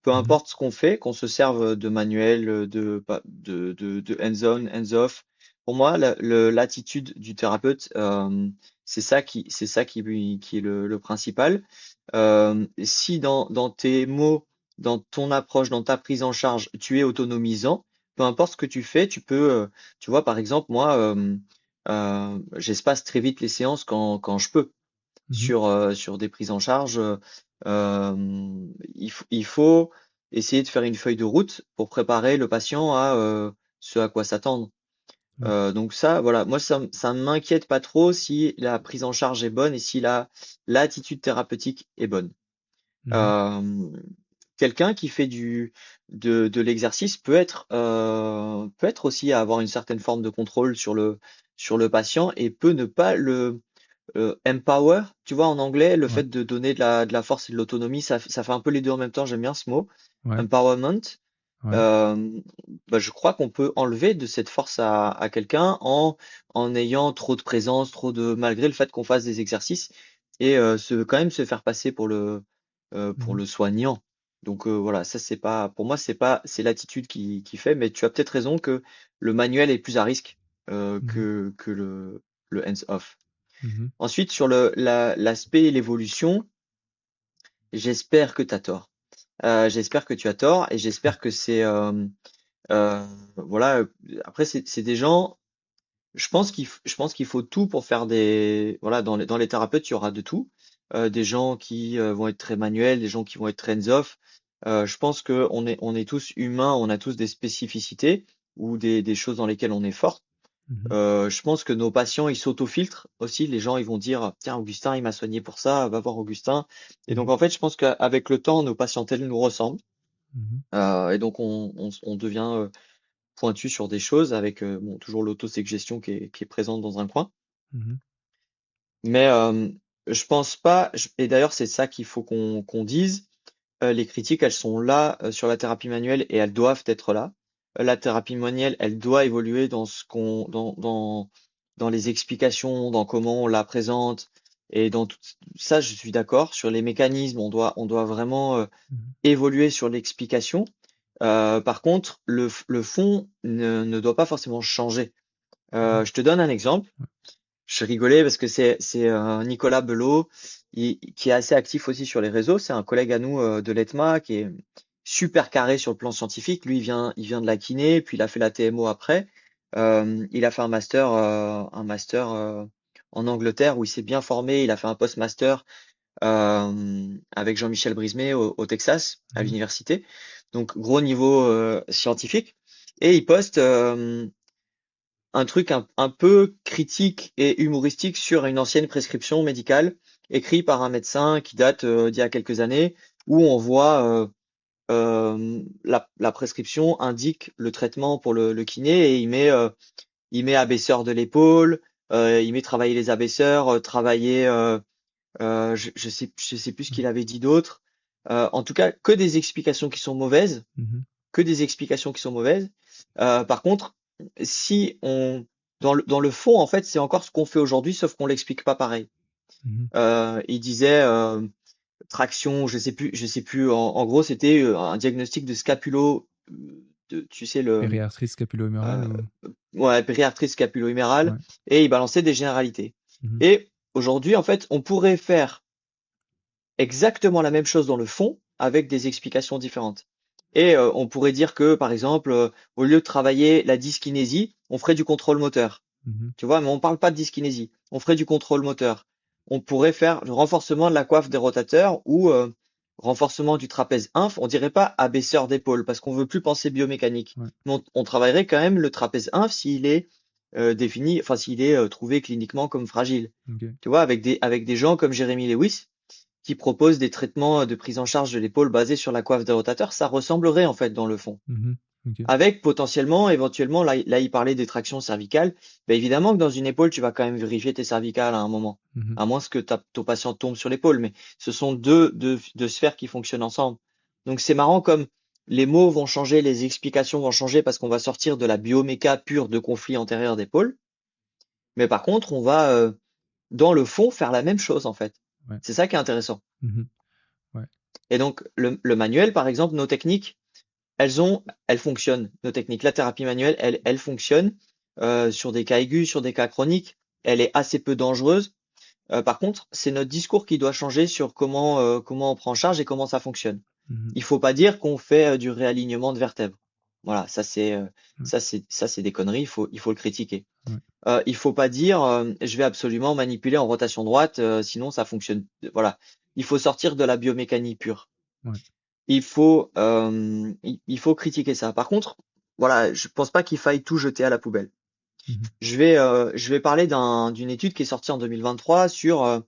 Peu Mhm. importe ce qu'on fait, qu'on se serve de manuel, de hands-on, hands-off. pour moi, l'attitude du thérapeute, qui est le principal. Si dans tes mots, dans ton approche, dans ta prise en charge, tu es autonomisant, peu importe ce que tu fais, tu vois, par exemple, moi, j'espace très vite les séances quand je peux Mhm. sur des prises en charge. Il faut essayer de faire une feuille de route pour préparer le patient à ce à quoi s'attendre. Ouais. Donc ça, voilà, moi ça m'inquiète pas trop si la prise en charge est bonne et si l'attitude thérapeutique est bonne. Mhm. Euh, Quelqu'un qui fait de l'exercice peut être aussi avoir une certaine forme de contrôle sur le patient et peut ne pas le empower, tu vois, en anglais, le Ouais. fait de donner de la force et de l'autonomie, ça fait un peu les deux en même temps, j'aime bien ce mot, Ouais. empowerment. Ouais. Euh, je crois qu'on peut enlever de cette force à quelqu'un en ayant trop de présence, malgré le fait qu'on fasse des exercices et quand même se faire passer pour Mhm. le soignant. Donc voilà, ça c'est pas, pour moi c'est l'attitude qui fait, mais tu as peut-être raison que le manuel est plus à risque Mhm. que le hands-off. Mhm. Ensuite, sur l'aspect et l'évolution, j'espère que tu as tort. J'espère que tu as tort et j'espère que euh, voilà. Après, c'est des gens. Je pense qu'il faut tout pour faire voilà, dans les thérapeutes, il y aura de tout. Des gens qui vont être très manuels, des gens qui vont être très hands-off. Je pense que on est tous humains, on a tous des spécificités ou des choses dans lesquelles on est fort. Mhm. Je pense que nos patients, ils s'autofiltrent aussi. Les gens, ils vont dire, tiens, Augustin, il m'a soigné pour ça, va voir Augustin. Et donc, Mhm. en fait, je pense qu'avec le temps, nos patientèles nous ressemblent. Mhm. Et donc, on devient pointu sur des choses avec bon, toujours l'autosuggestion qui est présente dans un coin. Mhm. Mais je pense pas, et d'ailleurs, c'est ça qu'il faut qu'on dise. Les critiques, elles sont là sur la thérapie manuelle et elles doivent être là. La thérapie manuelle, elle doit évoluer dans les explications, dans comment on la présente et dans tout ça, je suis d'accord. Sur les mécanismes, on doit vraiment Mhm. évoluer sur l'explication. Par contre, le fond ne doit pas forcément changer. Mhm. Je te donne un exemple. Je rigolais parce que c'est Nicolas Belot qui est assez actif aussi sur les réseaux. C'est un collègue à nous de l'ETMA qui est super carré sur le plan scientifique. Lui, il vient de la kiné, puis il a fait la TMO après. Il a fait un master en Angleterre où il s'est bien formé. Il a fait un post-master avec Jean-Michel Brismé au Texas à Mhm. l'université. Donc gros niveau scientifique. Et il poste un truc un peu critique et humoristique sur une ancienne prescription médicale écrite par un médecin qui date d'il y a quelques années, où on voit la prescription indique le traitement pour le kiné et il met abaisseur de l'épaule, il met travailler les abaisseurs, travailler, je sais plus ce qu'il avait dit d'autre. En tout cas, que des explications qui sont mauvaises, Mhm. que des explications qui sont mauvaises. Par contre, si on dans le fond, en fait, c'est encore ce qu'on fait aujourd'hui, sauf qu'on l'explique pas pareil. Mhm. Il disait traction, je sais plus. En gros, c'était un diagnostic de tu sais Périarthrite scapulo-humérale euh, ou... ouais, périarthrite scapulo-humérale, Ouais. et il balançait des généralités. Mhm. Et aujourd'hui, en fait, on pourrait faire exactement la même chose dans le fond avec des explications différentes. Et on pourrait dire que, par exemple, au lieu de travailler la dyskinésie, on ferait du contrôle moteur. Mhm. Tu vois, mais on parle pas de dyskinésie. On ferait du contrôle moteur. On pourrait faire le renforcement de la coiffe des rotateurs ou renforcement du trapèze inf. On dirait pas abaisseur d'épaule parce qu'on veut plus penser biomécanique. Ouais. Mais on travaillerait quand même le trapèze inf s'il est défini, enfin s'il est trouvé cliniquement comme fragile. Ok. Tu vois, avec des gens comme Jérémy Lewis qui propose des traitements de prise en charge de l'épaule basés sur la coiffe des rotateurs, ça ressemblerait en fait dans le fond. Mhm. Ok. Avec potentiellement, éventuellement, là il parlait des tractions cervicales, ben évidemment que dans une épaule, tu vas quand même vérifier tes cervicales à un moment, Mhm. à moins que ton patient tombe sur l'épaule, mais ce sont deux sphères qui fonctionnent ensemble. Donc c'est marrant comme les mots vont changer, les explications vont changer parce qu'on va sortir de la bioméca pure de conflit antérieur d'épaule, mais par contre, on va dans le fond faire la même chose en fait. Ouais. C'est ça qui est intéressant. Mhm. Ouais. Et donc, le manuel, par exemple, nos techniques, elles fonctionnent. Nos techniques, la thérapie manuelle, elle fonctionne. sur des cas aigus, sur des cas chroniques, elle est assez peu dangereuse. Par contre, c'est notre discours qui doit changer sur comment on prend en charge et comment ça fonctionne. Mhm. Il faut pas dire qu'on fait du réalignement de vertèbres. Voilà, Ouais. ça c'est des conneries, il faut le critiquer. Ouais. Il faut pas dire je vais absolument manipuler en rotation droite, sinon ça fonctionne. Voilà, il faut sortir de la biomécanique pure. Ouais. Il faut critiquer ça. Par contre, voilà, je pense pas qu'il faille tout jeter à la poubelle. Mhm. Je vais parler d'une étude qui est sortie en 2023 sur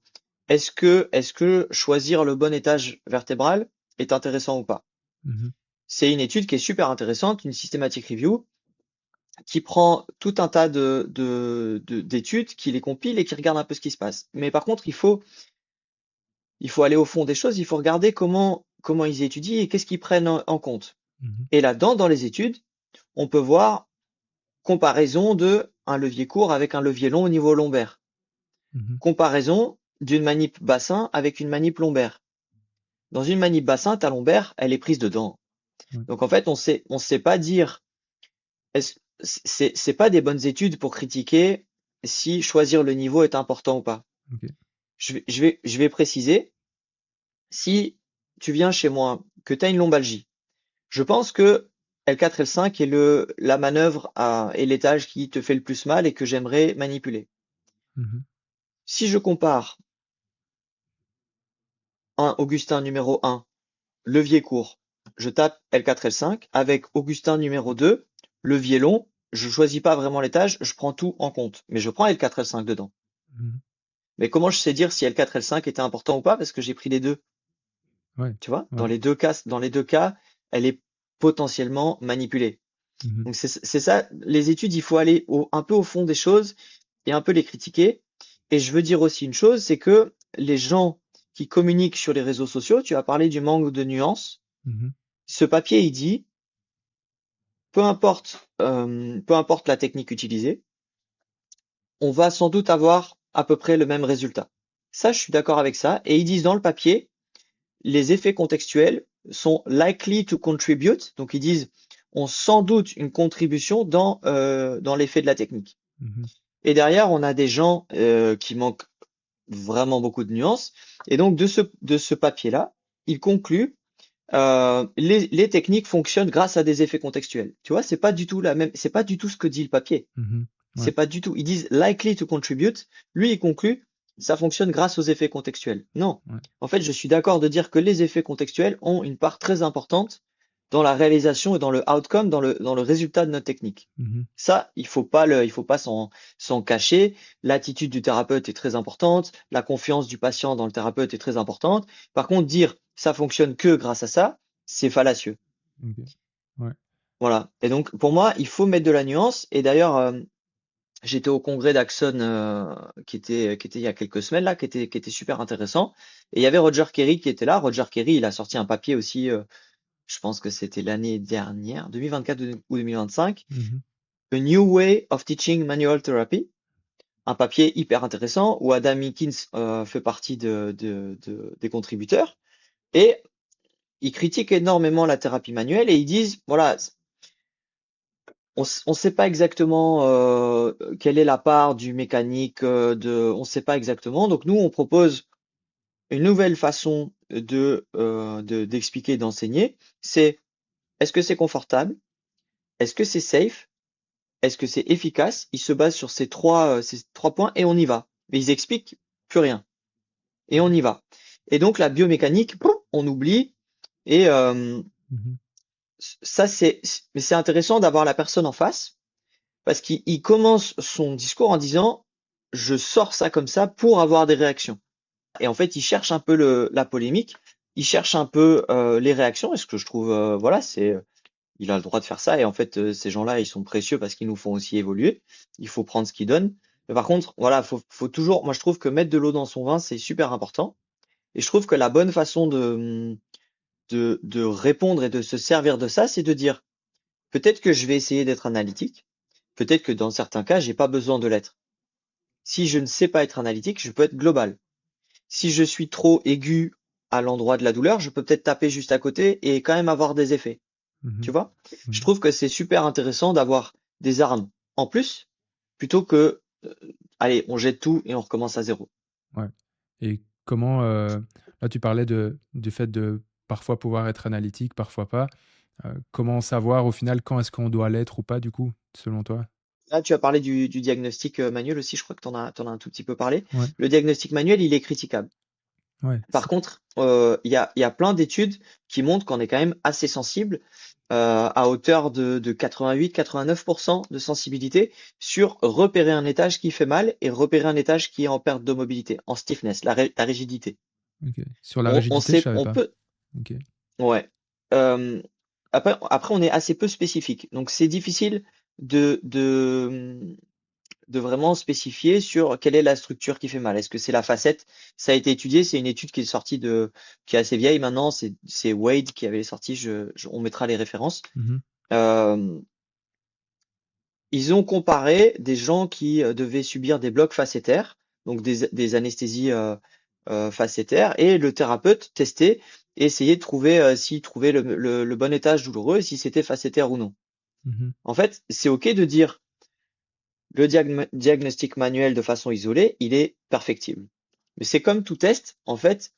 est-ce que choisir le bon étage vertébral est intéressant ou pas. Mhm. C'est une étude qui est super intéressante, une systematic review, qui prend tout un tas d'études, qui les compile et qui regarde un peu ce qui se passe. Mais par contre, il faut aller au fond des choses, il faut regarder comment ils étudient et qu'est-ce qu'ils prennent en compte. Mhm. Et là-dedans, dans les études, on peut voir comparaison de un levier court avec un levier long au niveau lombaire. Mhm. Comparaison d'une manip bassin avec une manip lombaire. Dans une manip bassin, ta lombaire, elle est prise dedans. Ouais. Donc en fait, on sait pas dire, c'est pas des bonnes études pour critiquer si choisir le niveau est important ou pas. Ok. Je vais préciser, si tu viens chez moi, que tu as une lombalgie, je pense que L4, L5 est la manœuvre et l'étage qui te fait le plus mal et que j'aimerais manipuler. Mhm. Si je compare un Augustin numéro 1, levier court, je tape L4, L5, avec Augustin numéro 2, levier long, je choisis pas vraiment l'étage, je prends tout en compte, mais je prends L4, L5 dedans. Mhm. Mais comment je sais dire si L4, L5 était important ou pas parce que j'ai pris les deux, Ouais. tu vois? Ouais. Dans les deux cas, elle est potentiellement manipulée. Mhm. Donc c'est ça, les études, il faut aller un peu au fond des choses et un peu les critiquer. Et je veux dire aussi une chose, c'est que les gens qui communiquent sur les réseaux sociaux, tu as parlé du manque de nuances. Mhm. Ce papier, il dit, peu importe la technique utilisée, on va sans doute avoir à peu près le même résultat. Ça, je suis d'accord avec ça. Et ils disent dans le papier, les effets contextuels sont likely to contribute. Donc ils disent, ont sans doute une contribution dans l'effet de la technique. Mhm. Et derrière, on a des gens qui manquent vraiment beaucoup de nuances. Et donc de ce papier-là, il conclut les techniques fonctionnent grâce à des effets contextuels. Tu vois, c'est pas du tout c'est pas du tout ce que dit le papier. Mhm. C'est Ouais. pas du tout. Ils disent likely to contribute. Lui, il conclut, ça fonctionne grâce aux effets contextuels. Non. Ouais. En fait, je suis d'accord de dire que les effets contextuels ont une part très importante dans la réalisation et dans le outcome, dans le résultat de notre technique. Mhm. Ça, il faut pas s'en cacher. L'attitude du thérapeute est très importante. La confiance du patient dans le thérapeute est très importante. Par contre, dire ça fonctionne que grâce à ça, c'est fallacieux. Ok. Ouais. Voilà. Et donc, pour moi, il faut mettre de la nuance. Et d'ailleurs, j'étais au congrès d'Axon qui était il y a quelques semaines là, qui était super intéressant. Et il y avait Roger Kerry qui était là. Roger Kerry, il a sorti un papier aussi. Je pense que c'était l'année dernière, 2024 ou 2025. Mhm. A New Way of Teaching Manual Therapy. Un papier hyper intéressant où Adam Minkins fait partie des contributeurs. Et ils critiquent énormément la thérapie manuelle et ils disent, voilà, on sait pas exactement quelle est la part du mécanique on sait pas exactement. Donc nous, on propose une nouvelle façon d'expliquer, d'enseigner. C'est est-ce que c'est confortable? Est-ce que c'est safe? Est-ce que c'est efficace? Ils se basent sur ces trois points et on y va. Mais ils expliquent plus rien et on y va. Et donc la biomécanique, on oublie et Mhm. ça mais c'est intéressant d'avoir la personne en face parce qu'il commence son discours en disant je sors ça comme ça pour avoir des réactions. Et en fait, il cherche un peu la polémique, il cherche un peu les réactions. Et ce que je trouve, voilà, il a le droit de faire ça. Et en fait, ces gens-là, ils sont précieux parce qu'ils nous font aussi évoluer. Il faut prendre ce qu'ils donnent. Mais par contre, voilà, faut toujours. Moi, je trouve que mettre de l'eau dans son vin, c'est super important. Et je trouve que la bonne façon de répondre et de se servir de ça, c'est de dire peut-être que je vais essayer d'être analytique. Peut-être que dans certains cas, j'ai pas besoin de l'être. Si je ne sais pas être analytique, je peux être global. Si je suis trop aigu à l'endroit de la douleur, je peux peut-être taper juste à côté et quand même avoir des effets. Tu Mhm. vois? Je Mhm. trouve que c'est super intéressant d'avoir des armes en plus plutôt que allez, on jette tout et on recommence à zéro. Ouais. Et comment, là, tu parlais du fait de parfois pouvoir être analytique, parfois pas. Comment savoir au final quand est-ce qu'on doit l'être ou pas, du coup, selon toi? Là, tu as parlé du diagnostic manuel aussi, je crois que tu en as un tout petit peu parlé. Ouais, Le diagnostic manuel, il est critiquable. ouais, Par contre, il y a plein d'études qui montrent qu'on est quand même assez sensible, à hauteur de 88-89% de sensibilité sur repérer un étage qui fait mal et repérer un étage qui est en perte de mobilité, en stiffness, la rigidité. OK. Sur la On rigidité, je sait, savais on pas. peut, OK. ouais. Euh, après, on est assez peu spécifique, donc c'est difficile de, de, de vraiment spécifier sur quelle est la structure qui fait mal. Est-ce que c'est la facette? Ça a été étudié, c'est une étude qui est sortie qui est assez vieille maintenant, c'est Wade qui avait sorti, on mettra les références. Mmh. Euh, Ils ont comparé des gens qui devaient subir des blocs facétaires, donc des anesthésies facétaires, et le thérapeute testait et essayait de trouver s'il trouvait le bon étage douloureux et si c'était facétaire ou non. Mmh. En fait, c'est OK de dire le diagnostic manuel de façon isolée, il est perfectible. Mais c'est comme tout test, en fait,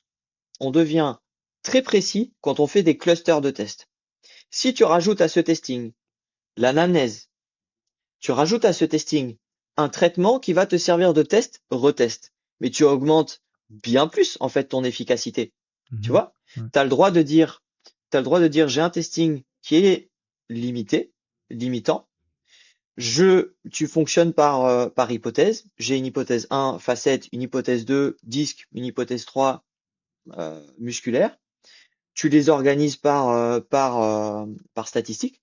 on devient très précis quand on fait des clusters de tests. Si tu rajoutes à ce testing l'anamnèse, tu rajoutes à ce testing un traitement qui va te servir de test, retest. Mais tu augmentes bien plus, en fait, ton efficacité. Tu Mmh. vois? Ouais. Tu as le droit de dire, t'as le droit de dire, j'ai un testing qui est limité, limitant. Tu fonctionnes par hypothèse. J'ai une hypothèse 1, facette, une hypothèse 2, disque, une hypothèse 3, musculaire. Tu les organises par statistique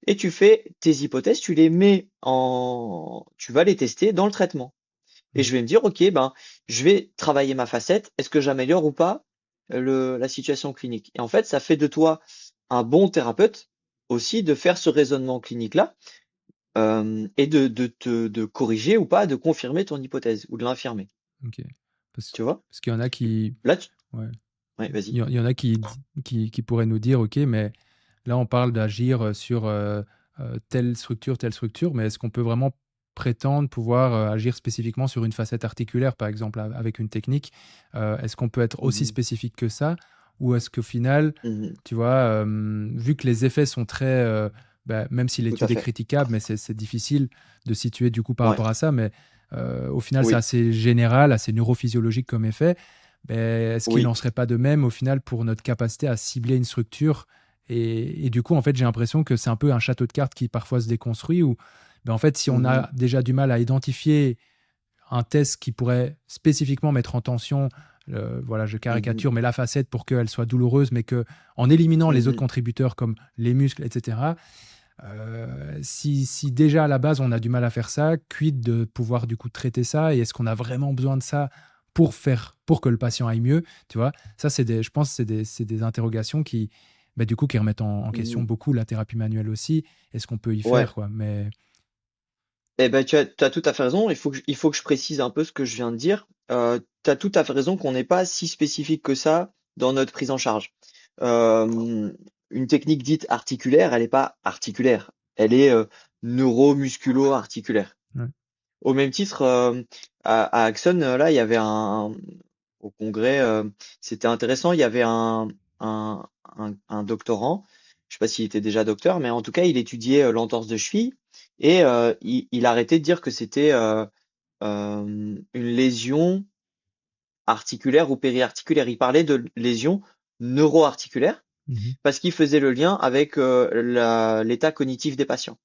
et tu fais tes hypothèses, tu vas les tester dans le traitement. Et Mmh. je vais me dire, OK, ben, je vais travailler ma facette. Est-ce que j'améliore ou pas la situation clinique? Et en fait, ça fait de toi un bon thérapeute aussi de faire ce raisonnement clinique-là, et de corriger ou pas, de confirmer ton hypothèse ou de l'infirmer. OK. Parce Tu vois? parce qu'il y en a qui Là, ouais, ouais, il vas-y. y en il y en a qui pourraient nous dire: «OK, mais là, on parle d'agir, sur, telle structure, mais est-ce qu'on peut vraiment prétendre pouvoir, agir spécifiquement sur une facette articulaire, par exemple, avec une technique?» Est-ce qu'on peut être aussi Mhm, spécifique que ça? Ou est-ce qu'au final, mhm, tu vois, vu que les effets sont très, même si tout à l'étude est fait. critiquable, mais c'est difficile de situer du coup par Ouais, rapport à ça, mais au final, c'est oui, assez général, assez neurophysiologique comme effet. Est-ce qu'il oui. n'en serait pas de même au final pour notre capacité à cibler une structure? Et du coup, en fait, j'ai l'impression que c'est un peu un château de cartes qui parfois se déconstruit où, en fait, si on Mhm, a déjà du mal à identifier un test qui pourrait spécifiquement mettre en tension, voilà, je mhm, caricature, mais la facette pour qu'elle soit douloureuse, mais que en éliminant les autres mhm, contributeurs comme les muscles, etc., si déjà à la base on a du mal à faire ça, quid de pouvoir du coup traiter ça et est-ce qu'on a vraiment besoin de ça pour que le patient aille mieux, tu vois? Ça, je pense, c'est des interrogations qui, du coup, qui remettent en question mhm. beaucoup la thérapie manuelle aussi. Est-ce qu'on peut y Ouais. faire, quoi? Mais Eh ben, tu as tout à fait raison. Il faut que je précise un peu ce que je viens de dire. Tu as tout à fait raison qu'on n'est pas si spécifique que ça dans notre prise en charge. Une technique dite articulaire, elle n'est pas articulaire. Elle est neuromusculo-articulaire. ouais. Au même titre, à Axon, là, il y avait au congrès, c'était intéressant. Il y avait un doctorant. Je sais pas s'il était déjà docteur, mais en tout cas, il étudiait l'entorse de cheville et il arrêtait de dire que c'était une lésion articulaire ou périarticulaire. Il parlait de lésion neuroarticulaire Mmh. parce qu'il faisait le lien avec l'état cognitif des patients.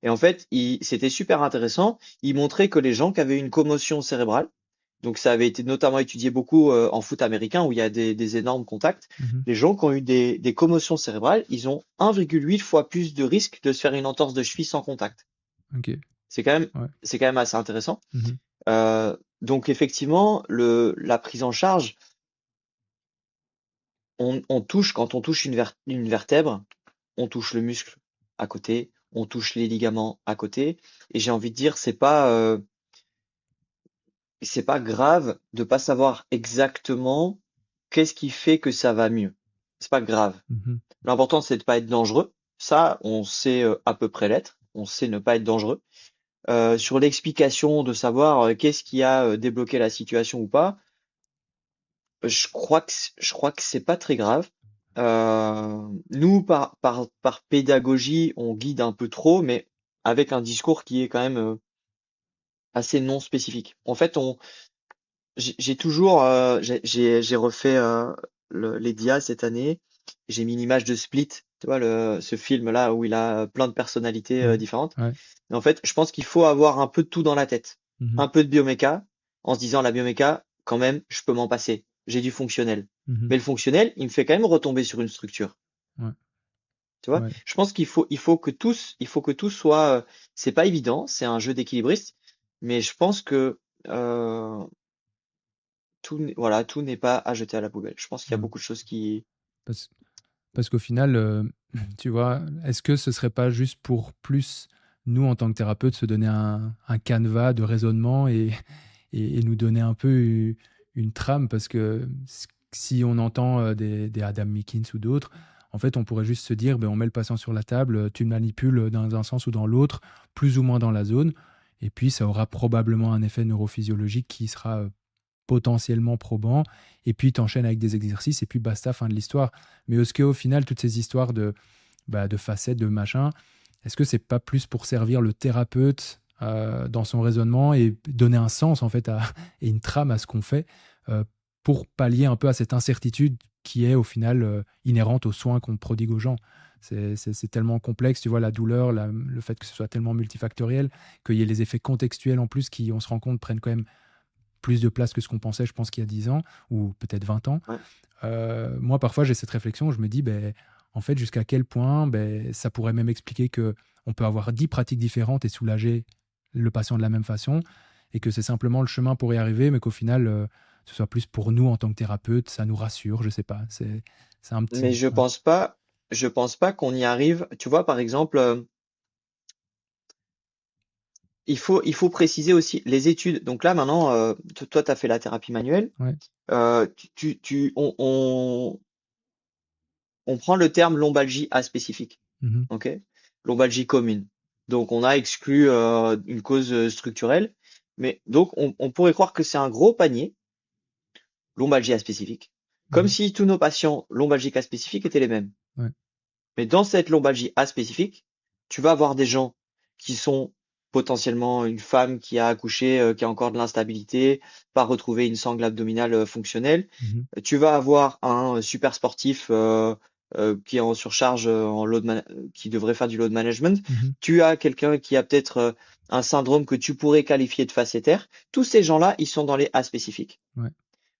Et en fait, c'était super intéressant. Il montrait que les gens qui avaient une commotion cérébrale, donc ça avait été notamment étudié beaucoup en foot américain où il y a des énormes contacts, Mmh. les gens qui ont eu des commotions cérébrales, ils ont 1,8 fois plus de risque de se faire une entorse de cheville sans contact. OK. C'est quand même, Ouais. c'est quand même assez intéressant. Mmh. Donc effectivement, la prise en charge, quand on touche une vertèbre, on touche le muscle à côté, on touche les ligaments à côté, et j'ai envie de dire, c'est pas grave de pas savoir exactement qu'est-ce qui fait que ça va mieux. C'est pas grave. Mmh. L'important, c'est de pas être dangereux. Ça, on sait à peu près l'être. On sait ne pas être dangereux. Sur l'explication de savoir qu'est-ce qui a débloqué la situation ou pas, je crois que c'est pas très grave. Nous, par pédagogie, on guide un peu trop, mais avec un discours qui est quand même assez non spécifique. En fait, j'ai toujours, j'ai refait les DIA cette année. J'ai mis une image de Split, tu vois, ce film-là où il a plein de personnalités Mmh. différentes. Ouais. Et en fait, je pense qu'il faut avoir un peu de tout dans la tête. Mmh. Un peu de bioméca, en se disant la bioméca, quand même, je peux m'en passer. J'ai du fonctionnel. Mmh. Mais le fonctionnel, il me fait quand même retomber sur une structure. Ouais. Tu vois? Ouais. Je pense il faut que tous soit, c'est pas évident, c'est un jeu d'équilibriste, mais je pense que euh, voilà, tout n'est pas à jeter à la poubelle. Je pense qu'il y a Ouais. beaucoup de choses qui. Parce parce qu'au final, tu vois, est-ce que ce serait pas juste pour plus, nous, en tant que thérapeutes, se donner un canevas de raisonnement et nous donner un peu une trame? Parce que si on entend des Adam Meakins ou d'autres, en fait, on pourrait juste se dire, ben, on met le patient sur la table, tu le manipules dans un sens ou dans l'autre, plus ou moins dans la zone, et puis ça aura probablement un effet neurophysiologique qui sera potentiellement probant, et puis tu enchaînes avec des exercices, et puis basta, fin de l'histoire. Mais est-ce qu'au final, toutes ces histoires de facettes, de machin, est-ce que c'est pas plus pour servir le thérapeute dans son raisonnement et donner un sens en fait et une trame à ce qu'on fait euh, pour pallier un peu à cette incertitude qui est au final inhérente aux soins qu'on prodigue aux gens. C'est tellement complexe, tu vois, la douleur, le fait que ce soit tellement multifactoriel, qu'il y ait les effets contextuels en plus qui, on se rend compte, prennent quand même plus de place que ce qu'on pensait, je pense, qu'il y a 10 ans, ou peut-être 20 ans. Ouais. Moi, parfois, j'ai cette réflexion, je me dis, ben, en fait, jusqu'à quel point ben, ça pourrait même expliquer que on peut avoir 10 pratiques différentes et soulager le patient de la même façon, et que c'est simplement le chemin pour y arriver, mais qu'au final, ce soit plus pour nous en tant que thérapeute, ça nous rassure, je sais pas. C'est un Mais petit. Ouais. je pense pas qu'on y arrive. Tu vois, par exemple, il faut préciser aussi les études. Donc là, maintenant, toi, tu as fait la thérapie manuelle. Ouais. On prend le terme lombalgie aspécifique. Mhm. OK? Lombalgie commune. Donc, on a exclu une cause structurelle. Mais donc, on pourrait croire que c'est un gros panier, lombalgie aspécifique, comme Mhm. si tous nos patients lombalgiques aspécifiques étaient les mêmes. Ouais. Mais dans cette lombalgie aspécifique, tu vas avoir des gens qui sont potentiellement une femme qui a accouché, qui a encore de l'instabilité, pas retrouvé une sangle abdominale fonctionnelle. Mhm. Tu vas avoir un super sportif qui est en surcharge, qui devrait faire du load management. Mhm. Tu as quelqu'un qui a peut-être un syndrome que tu pourrais qualifier de facétaire. Tous ces gens-là, ils sont dans les A spécifiques. Ouais.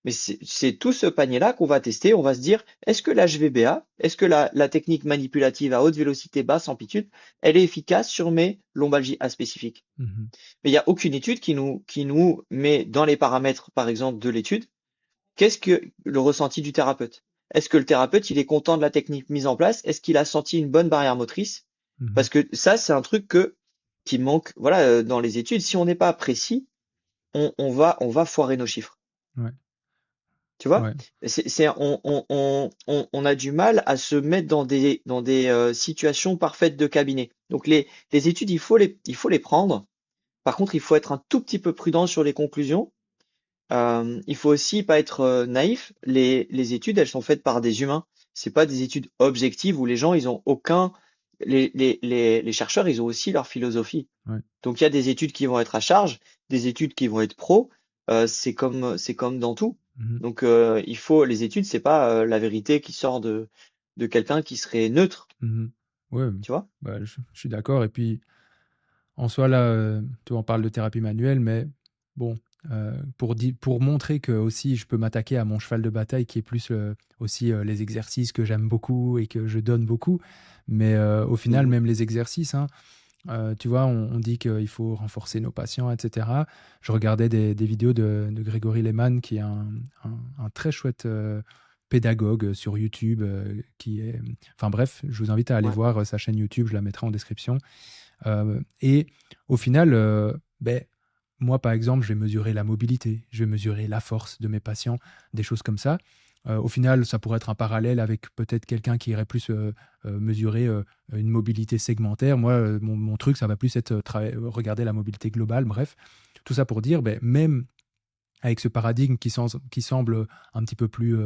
Mais c'est tout ce panier-là qu'on va tester. On va se dire, est-ce que la HVBA, est-ce que la technique manipulative à haute vélocité, basse amplitude, elle est efficace sur mes lombalgies aspécifiques? Mhm. Mais il n'y a aucune étude qui nous met dans les paramètres, par exemple, de l'étude, qu'est-ce que le ressenti du thérapeute? Est-ce que le thérapeute, il est content de la technique mise en place? Est-ce qu'il a senti une bonne barrière motrice? Mhm. Parce que ça, c'est un truc qui manque, voilà, dans les études. Si on n'est pas précis, on va foirer nos chiffres. Ouais. Tu vois? Ouais. On a du mal à se mettre dans des situations parfaites de cabinet. Donc les études, il faut les prendre. Par contre, il faut être un tout petit peu prudent sur les conclusions. Il faut aussi pas être naïf. Les études, elles sont faites par des humains. C'est pas des études objectives où les gens, ils ont aucun. Les chercheurs, ils ont aussi leur philosophie. Ouais. Donc il y a des études qui vont être à charge, des études qui vont être pro. C'est comme dans tout. Mhm. Donc les études, c'est pas la vérité qui sort de quelqu'un qui serait neutre, Mhm. Ouais, tu vois? bah, je suis d'accord. Et puis, en soi, là, tu vois, on parle de thérapie manuelle, mais bon, pour montrer que aussi je peux m'attaquer à mon cheval de bataille qui est plus aussi les exercices que j'aime beaucoup et que je donne beaucoup. Mais au final, Mhm. même les exercices, hein, tu vois, on dit qu'il faut renforcer nos patients, etc. Je regardais des vidéos de Grégory Lehman, qui est un très chouette pédagogue sur YouTube, qui est... Enfin bref, je vous invite à aller Ouais. voir sa chaîne YouTube, je la mettrai en description. Et au final, ben, moi, par exemple, je vais mesurer la mobilité, je vais mesurer la force de mes patients, des choses comme ça. Au final, ça pourrait être un parallèle avec peut-être quelqu'un qui irait plus mesurer une mobilité segmentaire. Moi, mon truc, ça va plus être regarder la mobilité globale. Bref, tout ça pour dire, ben, même avec ce paradigme qui semble un petit peu plus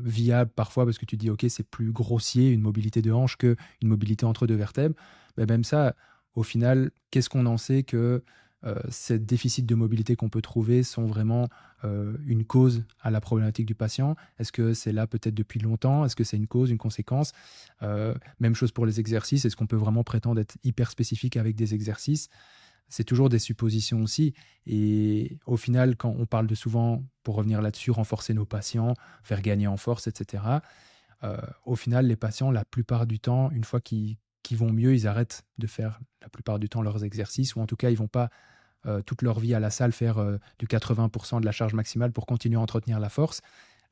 viable parfois, parce que tu dis, OK, c'est plus grossier une mobilité de hanche qu'une mobilité entre deux vertèbres. Ben, même ça, au final, qu'est-ce qu'on en sait que ces déficits de mobilité qu'on peut trouver sont vraiment une cause à la problématique du patient? Est-ce que c'est là peut-être depuis longtemps? Est-ce que c'est une cause, une conséquence? Même chose pour les exercices. Est-ce qu'on peut vraiment prétendre être hyper spécifique avec des exercices? C'est toujours des suppositions aussi. Et au final, quand on parle de souvent, pour revenir là-dessus, renforcer nos patients, faire gagner en force, etc., au final, les patients, la plupart du temps, une fois qu'ils vont mieux, ils arrêtent de faire la plupart du temps leurs exercices, ou en tout cas, ils ne vont pas toute leur vie à la salle faire du 80% de la charge maximale pour continuer à entretenir la force.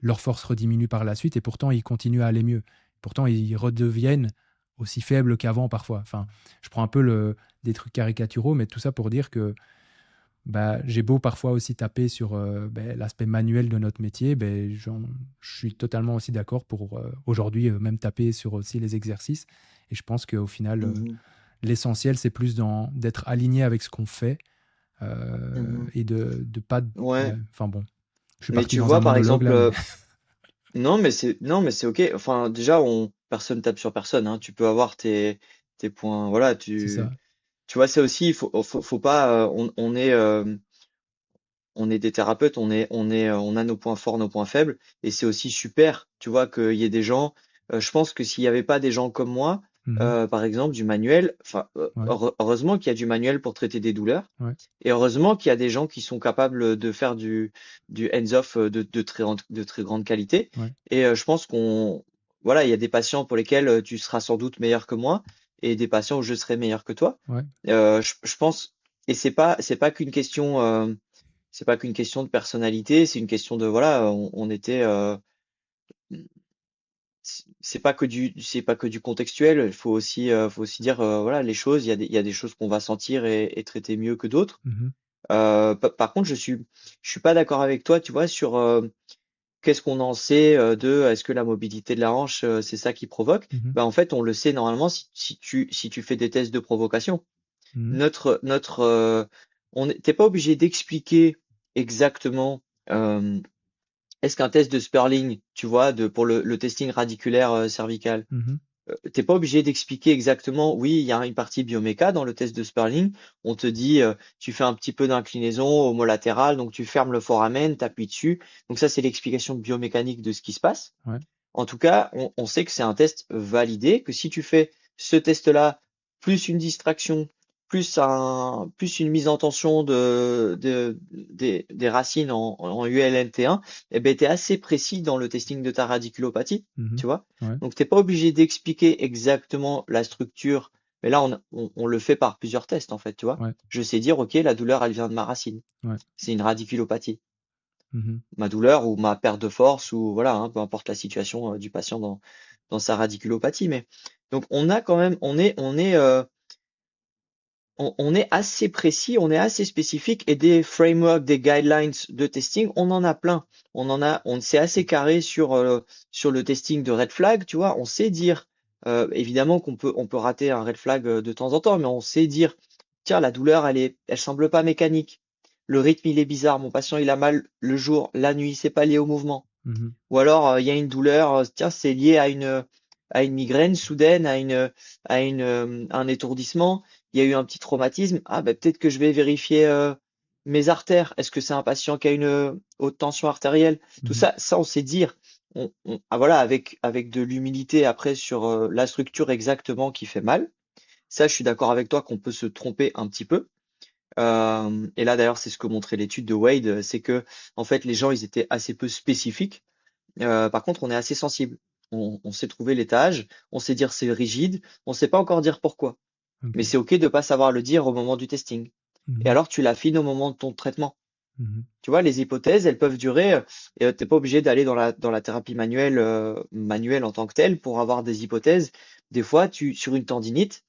Leur force rediminue par la suite et pourtant, ils continuent à aller mieux. Pourtant, ils redeviennent aussi faibles qu'avant parfois. Enfin, je prends un peu des trucs caricaturaux, mais tout ça pour dire que bah, j'ai beau parfois aussi taper sur l'aspect manuel de notre métier, je suis totalement aussi d'accord pour aujourd'hui même taper sur aussi les exercices. Et je pense qu'au final, Mhm. l'essentiel, c'est plus d'être aligné avec ce qu'on fait Mhm. et de pas. Ouais, Ouais, enfin bon, je suis mais parti tu dans un vois, par monologue exemple, là, mais non, mais c'est ok. Enfin, déjà, personne tape sur personne, hein. Tu peux avoir tes points, voilà, c'est ça. tu vois, ça aussi, faut pas, on est des thérapeutes, on a nos points forts, nos points faibles, et c'est aussi super, tu vois, qu'il y ait des gens. Je pense que s'il n'y avait pas des gens comme moi, Mhm. par exemple, du manuel, enfin, Ouais, heureusement qu'il y a du manuel pour traiter des douleurs, ouais. et heureusement qu'il y a des gens qui sont capables de faire du hands-off de très grande qualité. Ouais. Et je pense voilà, il y a des patients pour lesquels tu seras sans doute meilleur que moi, et des patients où je serai meilleur que toi. Ouais. Je pense, et c'est pas qu'une question. C'est pas qu'une question de personnalité, c'est une question de voilà, on était c'est pas que du contextuel, faut aussi dire voilà les choses, il y a des choses qu'on va sentir et traiter mieux que d'autres. Mhm. Par contre, je suis pas d'accord avec toi, tu vois, sur qu'est-ce qu'on en sait de est-ce que la mobilité de la hanche c'est ça qui provoque? Mhm. Ben en fait, on le sait normalement si tu fais des tests de provocation. Mhm. Notre t'es pas obligé d'expliquer exactement euh, est-ce qu'un test de Sperling, tu vois, pour le testing radiculaire cervical, Mhm. t'es pas obligé d'expliquer exactement, oui, il y a une partie bioméca dans le test de Sperling. On te dit, tu fais un petit peu d'inclinaison homolatérale, donc tu fermes le foramen, t'appuies dessus. Donc ça, c'est l'explication biomécanique de ce qui se passe. Ouais. En tout cas, on sait que c'est un test validé, que si tu fais ce test-là, plus une distraction, plus une mise en tension des racines en ULNT1, eh ben, tu es assez précis dans le testing de ta radiculopathie, Mhm. tu vois. Ouais. Donc, t'es pas obligé d'expliquer exactement la structure, mais là, on le fait par plusieurs tests, en fait, tu vois. Ouais. Je sais dire, OK, la douleur, elle vient de ma racine. Ouais. C'est une radiculopathie. Mhm. Ma douleur ou ma perte de force ou voilà, hein, peu importe la situation du patient dans sa radiculopathie. Mais donc on a quand même, on est assez précis, on est assez spécifique et des frameworks, des guidelines de testing, on en a plein. On s'est assez carré sur le testing de red flag, tu vois. On sait dire, évidemment on peut rater un red flag de temps en temps, mais on sait dire, tiens, la douleur, elle semble pas mécanique. Le rythme, il est bizarre. Mon patient, il a mal le jour, la nuit, c'est pas lié au mouvement. Mhm. Ou alors, il y a une douleur, tiens, c'est lié à une migraine soudaine, un étourdissement. Il y a eu un petit traumatisme. Ah, ben peut-être que je vais vérifier mes artères. Est-ce que c'est un patient qui a une haute tension artérielle? Tout Mhm. ça, on sait dire. Ah, voilà, avec de l'humilité après sur la structure exactement qui fait mal. Ça, je suis d'accord avec toi qu'on peut se tromper un petit peu. Et là, d'ailleurs, c'est ce que montrait l'étude de Wade, c'est que en fait, les gens, ils étaient assez peu spécifiques. Par contre, on est assez sensible. On sait trouver l'étage, on sait dire c'est rigide, on sait pas encore dire pourquoi. Mais Ok. c'est OK de pas savoir le dire au moment du testing. Et Mhm. alors, tu l'affines au moment de ton traitement. Mhm. Tu vois, les hypothèses, elles peuvent durer, et t'es pas obligé d'aller dans la thérapie manuelle en tant que telle pour avoir des hypothèses. Des fois, sur une tendinite,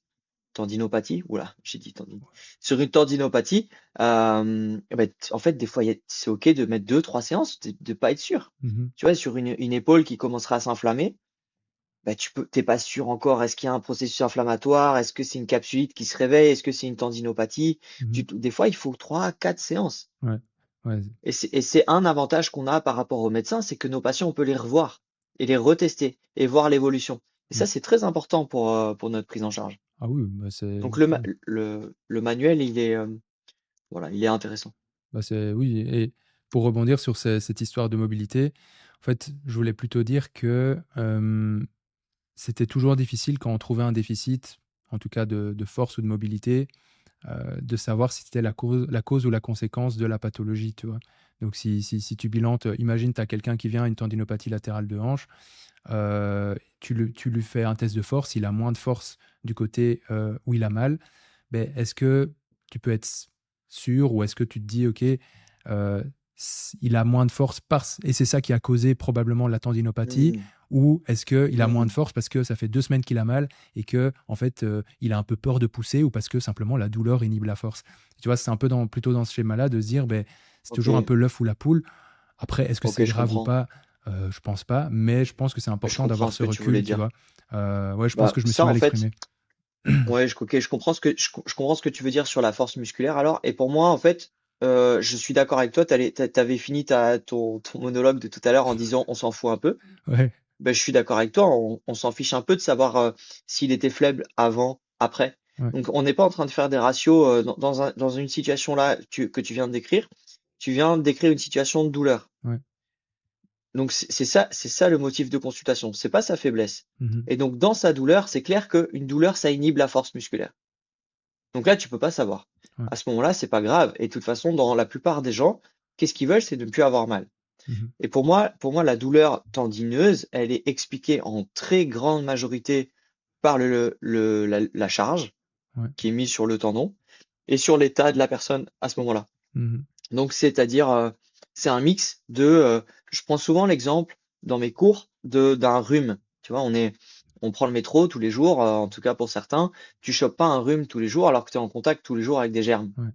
tendinopathie, oula, j'ai dit sur une tendinopathie, en fait, des fois, c'est OK de mettre 2, 3 séances, de pas être sûr. Mmh. Tu vois, sur une épaule qui commencerait à s'inflammer, t'es pas sûr encore. Est-ce qu'il y a un processus inflammatoire? Est-ce que c'est une capsulite qui se réveille? Est-ce que c'est une tendinopathie? Mmh. Des fois, il faut 3, 4 séances. Ouais. Ouais. Et c'est un avantage qu'on a par rapport aux médecins, c'est que nos patients, on peut les revoir et les retester et voir l'évolution. Et Mmh. ça, c'est très important pour notre prise en charge. Ah oui, bah, c'est Donc le manuel, voilà, il est intéressant. bah, oui, et pour rebondir sur cette histoire de mobilité, en fait, je voulais plutôt dire que, c'était toujours difficile quand on trouvait un déficit, en tout cas de force ou de mobilité, de savoir si c'était la cause ou la conséquence de la pathologie, tu vois? Donc si tu bilantes, imagine tu as quelqu'un qui vient, une tendinopathie latérale de hanche, tu lui fais un test de force, il a moins de force du côté, où il a mal. Beh, est-ce que tu peux être sûr, ou est-ce que tu te dis: «OK, il a moins de force parce et c'est ça qui a causé probablement la tendinopathie», Mmh. ou est-ce qu'il a moins de Mmh. force parce que ça fait 2 semaines qu'il a mal et que en fait, il a un peu peur de pousser, ou parce que simplement la douleur inhibe la force? Tu vois? C'est un peu plutôt dans ce schéma-là de se dire, beh, c'est toujours un OK, peu l'œuf ou la poule. Après, est-ce que OK, c'est je grave ou comprends. pas? Je pense pas, mais je pense que c'est Je important comprends d'avoir ce ce que tu voulais recul, tu dire. vois? Ouais, je pense que je me suis Ça, mal en fait, exprimé. ouais, OK, je comprends ce que tu veux dire sur la force musculaire alors. Et pour moi, en fait, je suis d'accord avec toi. T'avais fini ton monologue de tout à l'heure en disant on s'en fout un peu. Ouais, Ben, je suis d'accord avec toi. On s'en fiche un peu de savoir s'il était faible avant, après. ouais. Donc, on n'est pas en train de faire des ratios dans une situation là que tu viens de décrire. Tu viens de décrire une situation de douleur. Ouais. Donc c'est ça le motif de consultation, c'est pas sa faiblesse. Mmh. Et donc dans sa douleur, c'est clair qu'une douleur, ça inhibe la force musculaire. Donc là, tu peux pas savoir. Ouais. À ce moment-là, c'est pas grave. Et de toute façon, dans la plupart des gens, qu'est-ce qu'ils veulent? C'est de ne plus avoir mal. Mmh. Et pour moi, la douleur tendineuse, elle est expliquée en très grande majorité par la charge Ouais. qui est mise sur le tendon et sur l'état de la personne à ce moment-là. Mmh. Donc, c'est-à-dire, c'est un mix je prends souvent l'exemple dans mes cours d'un rhume. Tu vois, on prend le métro tous les jours, en tout cas pour certains. Tu chopes pas un rhume tous les jours alors que tu es en contact tous les jours avec des germes. Ouais.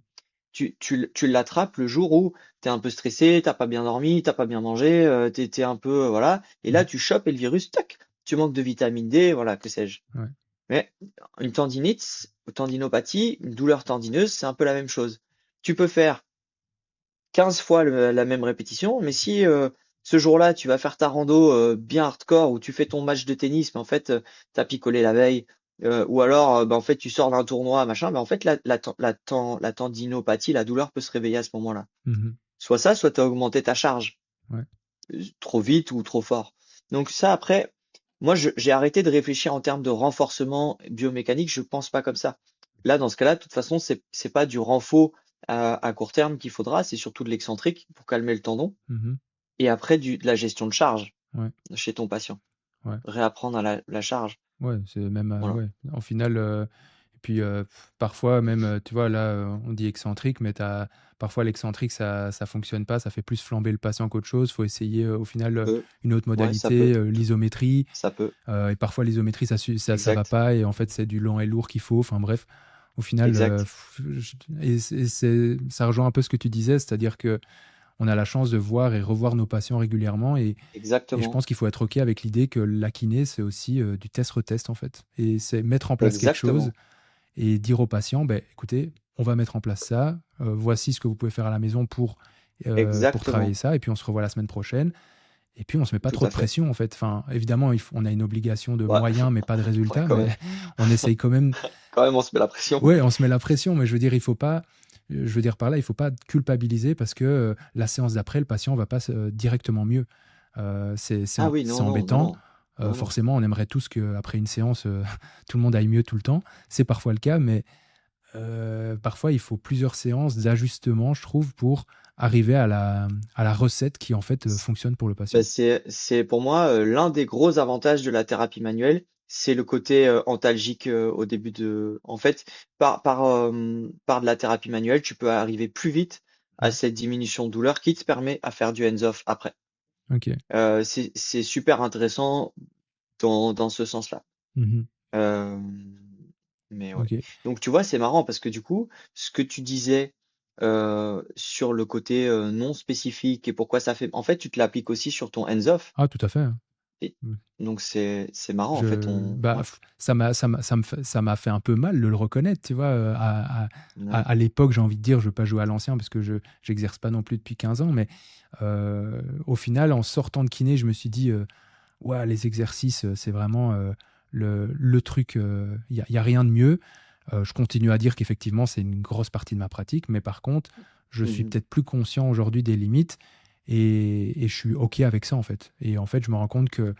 Tu l'attrapes le jour où tu es un peu stressé, t'as pas bien dormi, t'as pas bien mangé, t'es un peu, voilà. Et là, Mmh. tu chopes et le virus, tac, tu manques de vitamine D, voilà, que sais-je. Ouais. Mais une tendinite, tendinopathie, une douleur tendineuse, c'est un peu la même chose. Tu peux faire 15 fois la même répétition, mais si ce jour-là, tu vas faire ta rando bien hardcore ou tu fais ton match de tennis, mais en fait, tu as picolé la veille, ou alors, en fait, tu sors d'un tournoi, machin, en fait, la tendinopathie, la douleur peut se réveiller à ce moment-là. Mmh. Soit ça, soit tu as augmenté ta charge Ouais. trop vite ou trop fort. Donc ça, après, moi, j'ai arrêté de réfléchir en termes de renforcement biomécanique, je pense pas comme ça. Là, dans ce cas-là, de toute façon, c'est pas du renfort à court terme qu'il faudra, c'est surtout de l'excentrique pour calmer le tendon Mmh. et après de la gestion de charge Ouais. chez ton patient. Ouais. Réapprendre à la charge. Ouais, c'est même, Voilà. ouais, en final, et puis, parfois même, tu vois, là, on dit excentrique, mais parfois l'excentrique, ça fonctionne pas, ça fait plus flamber le patient qu'autre chose. Faut essayer, au final, une autre Ouais, ça peut, modalité, l'isométrie, ça peut. et parfois l'isométrie, ça va Exact, pas, et en fait, c'est du lent et lourd qu'il faut. Enfin bref, au final, exact, ça rejoint un peu ce que tu disais, c'est-à-dire que on a la chance de voir et revoir nos patients régulièrement, et je exactement, pense qu'il faut être OK avec l'idée que la kiné, c'est aussi, du test-retest, en fait, et c'est mettre en place quelque chose exactement, et dire aux patients: «Beh, écoutez, on va mettre en place ça, voici ce que vous pouvez faire à la maison pour travailler exactement, ça, et puis on se revoit la semaine prochaine», et puis on se met pas tout trop à de fait. pression, en fait. Enfin, évidemment, on a une obligation de Ouais, moyens, mais pas de ouais, résultats, quand mais même, on essaye quand même. quand même, on se met la pression. Ouais, on se met la pression, mais je veux dire, il faut pas, je veux dire par là, il faut pas culpabiliser parce que, la séance d'après, le patient va pas directement mieux. Ah oui, C'est non, non, non, embêtant. non, non, non. Forcément, on aimerait tous qu'après une séance, tout le monde aille mieux tout le temps. C'est parfois le cas, mais, parfois, il faut plusieurs séances d'ajustement, je trouve, pour arriver à la recette qui, en fait, fonctionne pour le Bah, patient. c'est pour moi l'un des gros avantages de la thérapie manuelle, c'est le côté antalgique au début de. En fait, par de la thérapie manuelle, tu peux arriver plus vite à Ouais. cette diminution de douleur qui te permet à faire du hands-off après. OK. C'est super intéressant dans ce sens-là. Mmh. Euh, Mais ouais. OK. Donc tu vois, c'est marrant parce que du coup, ce que tu disais sur le côté non spécifique et pourquoi ça fait. En fait, tu te l'appliques aussi sur ton hands-off. Ah tout à fait, hein. Et Mmh. donc c'est marrant en fait. Je On bah, ouais. ça m'a fait un peu mal de le reconnaître, tu vois? Ouais. À l'époque, j'ai envie de dire, je veux pas jouer à l'ancien parce que je j'exerce pas non plus depuis 15 ans, mais au final, en sortant de kiné, je me suis dit, «Ouah, les exercices, c'est vraiment, le truc, il y a rien de mieux». Je continue à dire qu'effectivement, c'est une grosse partie de ma pratique, mais par contre, je suis Mhm. peut-être plus conscient aujourd'hui des limites et je suis OK avec ça, en fait. Et en fait, je me rends compte que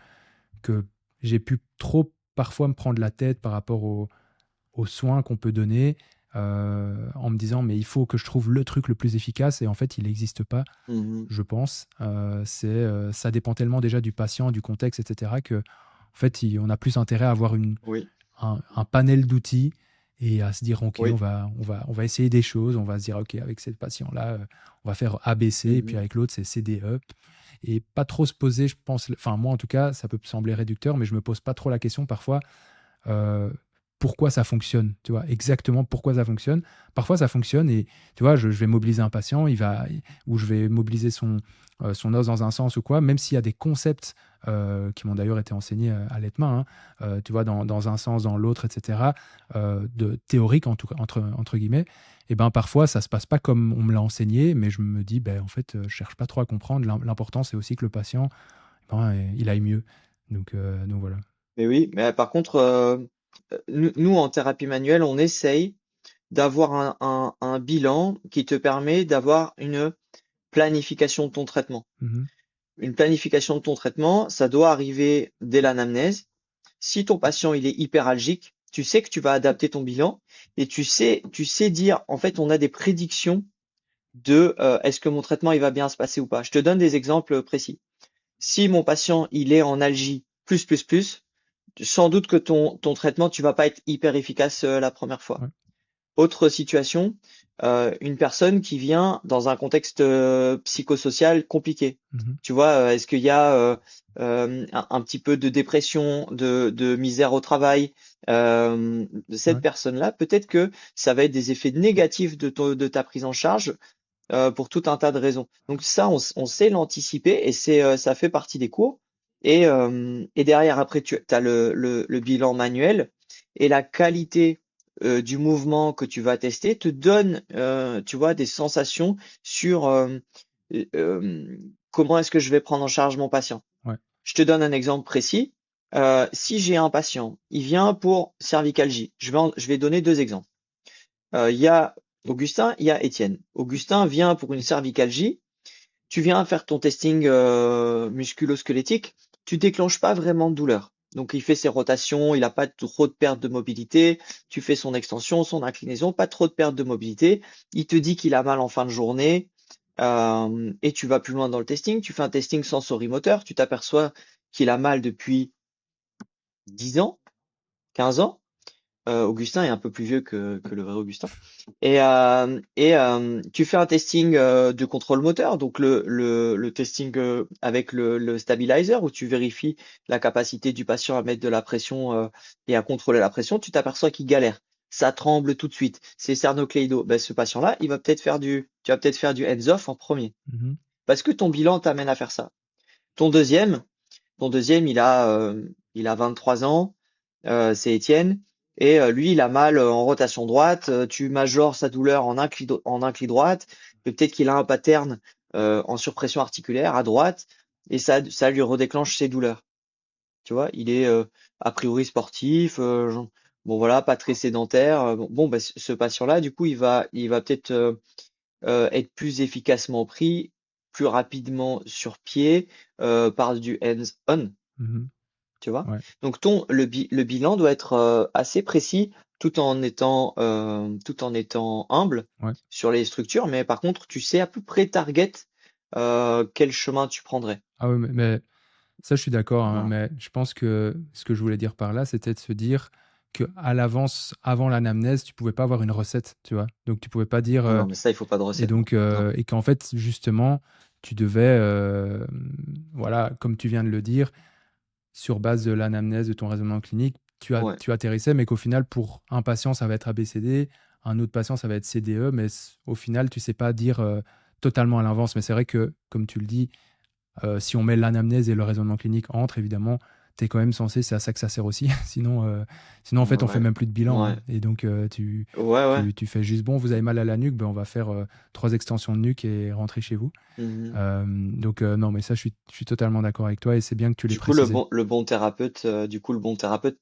j'ai pu trop parfois me prendre la tête par rapport aux soins qu'on peut donner, en me disant: «Mais il faut que je trouve le truc le plus efficace» et en fait, il n'existe pas, Mhm. je pense. Ça dépend tellement déjà du patient, du contexte et cetera qu'en fait, on a plus intérêt à avoir Oui, un panel d'outils et à se dire: «OK, oui. on va essayer des choses». On va se dire: «OK, avec cette patient-là, on va faire ABC et puis Mhm. avec l'autre, c'est CDE». Et pas trop se poser, je pense, enfin moi en tout cas, ça peut sembler réducteur, mais je me pose pas trop la question parfois, heu, pourquoi ça fonctionne, tu vois? Exactement pourquoi ça fonctionne. Parfois ça fonctionne et tu vois, je vais mobiliser un patient, ou je vais mobiliser son os dans un sens ou quoi, même s'il y a des concepts, qui m'ont d'ailleurs été enseignés, à l'ETMA, hein, tu vois? Dans un sens, dans l'autre et cetera, de théorique en tout cas entre guillemets et ben, parfois ça se passe pas comme on me l'a enseigné, mais je me dis: «Beh, en fait, je cherche pas trop à comprendre, l'important c'est aussi que le patient, ben, il aille mieux». Donc voilà. Mais oui, mais par contre, nous en thérapie manuelle, on essaye d'avoir un bilan qui te permet d'avoir une planification de ton traitement. Mmh. Une planification de ton traitement, ça doit arriver dès l'anamnèse. Si ton patient il est hyperalgique, tu sais que tu vas adapter ton bilan et tu sais dire, en fait, on a des prédictions de est-ce que mon traitement il va bien se passer ou pas. Je te donne des exemples précis. Si mon patient il est en algie plus, sans doute que ton traitement tu vas pas être hyper efficace la première fois. Ouais. Autre situation, une personne qui vient dans un contexte psychosocial compliqué. Mmh. Tu vois, est-ce qu'il y a un petit peu de dépression, de misère au travail de cette Ouais. personne-là? Peut-être que ça va être des effets négatifs de ta prise en charge pour tout un tas de raisons. Donc ça, on sait l'anticiper et ça fait partie des cours. Et derrière, après, tu as le bilan manuel et la qualité du mouvement que tu vas tester te donne, tu vois, des sensations sur comment est-ce que je vais prendre en charge mon patient. Ouais. Je te donne un exemple précis. Si j'ai un patient, il vient pour cervicalgie. Je vais donner deux exemples. Il y a Augustin, il y a Étienne. Augustin vient pour une cervicalgie. Tu viens faire ton testing musculo-squelettique. Tu déclenches pas vraiment de douleur. Donc il fait ses rotations, il n'a pas trop de perte de mobilité. Tu fais son extension, son inclinaison, pas trop de perte de mobilité. Il te dit qu'il a mal en fin de journée. Et tu vas plus loin dans le testing. Tu fais un testing sensorimoteur. Tu t'aperçois qu'il a mal depuis 10 ans, 15 ans. Augustin est un peu plus vieux que le vrai Augustin. Tu fais un testing de contrôle moteur, donc le testing avec le stabilizer, où tu vérifies la capacité du patient à mettre de la pression et à contrôler la pression. Tu t'aperçois qu'il galère. Ça tremble tout de suite. C'est sternocleido. Ben, ce patient-là, tu vas peut-être faire du hands-off en premier. Mmh. Parce que ton bilan t'amène à faire ça. Ton deuxième, ton deuxième, il a 23 ans, c'est Étienne, et lui, il a mal en rotation droite. Tu majores sa douleur en incline droite, mais peut-être qu'il a un pattern en surpression articulaire à droite, et ça lui redéclenche ses douleurs. Tu vois, il est a priori sportif, bon voilà, pas très sédentaire. Bon, bah, ce patient-là, du coup, il va peut-être être plus efficacement pris, plus rapidement sur pied par du hands-on, Mmh. tu vois. Ouais. Donc le bilan doit être assez précis tout en étant humble Ouais. sur les structures, mais par contre, tu sais à peu près target quel chemin tu prendrais. Ah ouais, mais ça, je suis d'accord, hein, Voilà. mais je pense que ce que je voulais dire par là, c'était de se dire qu'à l'avance, avant l'anamnèse, tu pouvais pas avoir une recette, tu vois? Donc tu pouvais pas dire, Non, non, mais ça, il faut pas de et recette, non. donc Non. et qu'en fait, justement, tu devais, voilà, comme tu viens de le dire, sur base de l'anamnèse, de ton raisonnement clinique, Ouais. tu atterrissais, mais qu'au final, pour un patient, ça va être ABCD, un autre patient, ça va être CDE, mais au final, tu sais pas dire totalement à l'avance. Mais c'est vrai que, comme tu le dis, si on met l'anamnèse et le raisonnement clinique entre, évidemment, tu es quand même censé, c'est à ça que ça sert aussi. Sinon, en fait, on fait Ouais. même plus de bilan, Ouais. hein. Et donc, Ouais, ouais. tu fais juste, bon, vous avez mal à la nuque, ben, on va faire 3 extensions de nuque et rentrer chez vous. Mhm. Donc, non, mais ça, je suis totalement d'accord avec toi et c'est bien que tu l'aies Du coup, le précisé. bon, le bon thérapeute,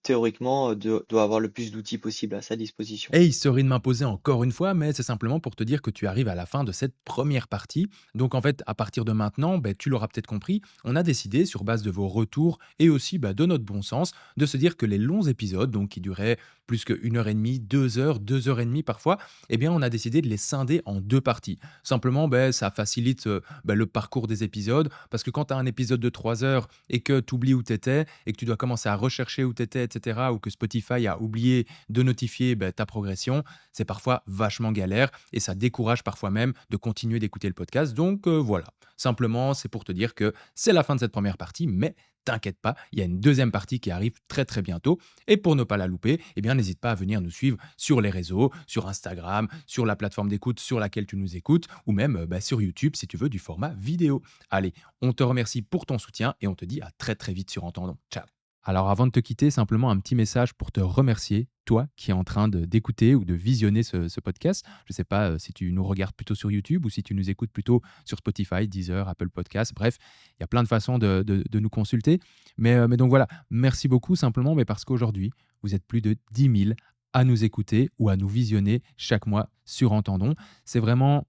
théoriquement, doit avoir le plus d'outils possible à sa disposition. Et il de m'imposer encore une fois, mais c'est simplement pour te dire que tu arrives à la fin de cette première partie. Donc en fait, à partir de maintenant, ben, tu l'auras peut-être compris, on a décidé, sur base de vos retours et aussi bah, de notre bon sens, de se dire que les longs épisodes, donc qui duraient plus qu'une heure et demie, 2 heures, 2 heures et demie parfois, eh bien on a décidé de les scinder en 2 parties. Simplement, ben, ça facilite ben, le parcours des épisodes, parce que quand tu as un épisode de 3 heures et que tu oublies où tu étais, et que tu dois commencer à rechercher où tu étais, etc., ou que Spotify a oublié de notifier ben, ta progression, c'est parfois vachement galère et ça décourage parfois même de continuer d'écouter le podcast. Donc voilà, simplement c'est pour te dire que c'est la fin de cette première partie, mais t'inquiète pas, il y a une deuxième partie qui arrive très très bientôt. Et pour ne pas la louper, eh bien n'hésite pas à venir nous suivre sur les réseaux, sur Instagram, sur la plateforme d'écoute sur laquelle tu nous écoutes, ou même bah, sur YouTube si tu veux du format vidéo. Allez, on te remercie pour ton soutien et on te dit à très très vite sur Entendons. Ciao. Alors avant de te quitter, simplement un petit message pour te remercier, toi qui es en train d'écouter ou de visionner ce podcast. Je ne sais pas si tu nous regardes plutôt sur YouTube ou si tu nous écoutes plutôt sur Spotify, Deezer, Apple Podcasts. Bref, il y a plein de façons de nous consulter. Mais donc voilà, merci beaucoup simplement, mais parce qu'aujourd'hui, vous êtes plus de 10 000 à nous écouter ou à nous visionner chaque mois sur Entendons. C'est vraiment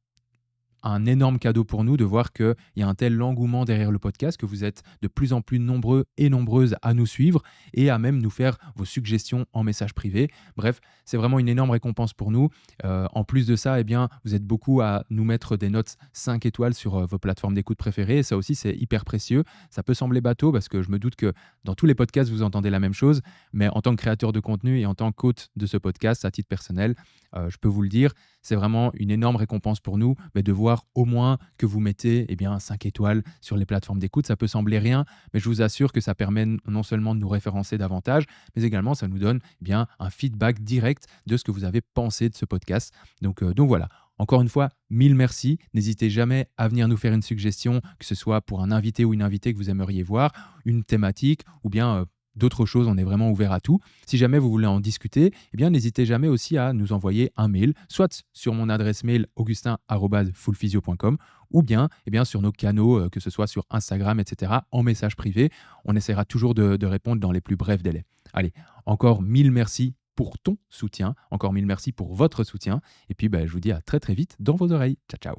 un énorme cadeau pour nous de voir qu'il y a un tel engouement derrière le podcast, que vous êtes de plus en plus nombreux et nombreuses à nous suivre et à même nous faire vos suggestions en message privé. Bref, c'est vraiment une énorme récompense pour nous. En plus de ça, eh bien, vous êtes beaucoup à nous mettre des notes 5 étoiles sur vos plateformes d'écoute préférées. Et ça aussi, c'est hyper précieux. Ça peut sembler bateau parce que je me doute que dans tous les podcasts, vous entendez la même chose. Mais en tant que créateur de contenu et en tant qu'hôte de ce podcast, à titre personnel, je peux vous le dire, c'est vraiment une énorme récompense pour nous mais de voir au moins que vous mettez eh bien, 5 étoiles sur les plateformes d'écoute. Ça peut sembler rien, mais je vous assure que ça permet non seulement de nous référencer davantage, mais également ça nous donne eh bien, un feedback direct de ce que vous avez pensé de ce podcast. Donc voilà. Encore une fois, mille merci. N'hésitez jamais à venir nous faire une suggestion, que ce soit pour un invité ou une invitée que vous aimeriez voir, une thématique ou bien d'autres choses. On est vraiment ouvert à tout. Si jamais vous voulez en discuter, eh bien, n'hésitez jamais aussi à nous envoyer un mail, soit sur mon adresse mail augustin@fullphysio.com ou bien, eh bien sur nos canaux, que ce soit sur Instagram, etc., en message privé. On essaiera toujours de répondre dans les plus brefs délais. Allez, encore mille merci pour ton soutien, encore mille merci pour votre soutien. Et puis, je vous dis à très très vite dans vos oreilles. Ciao, ciao.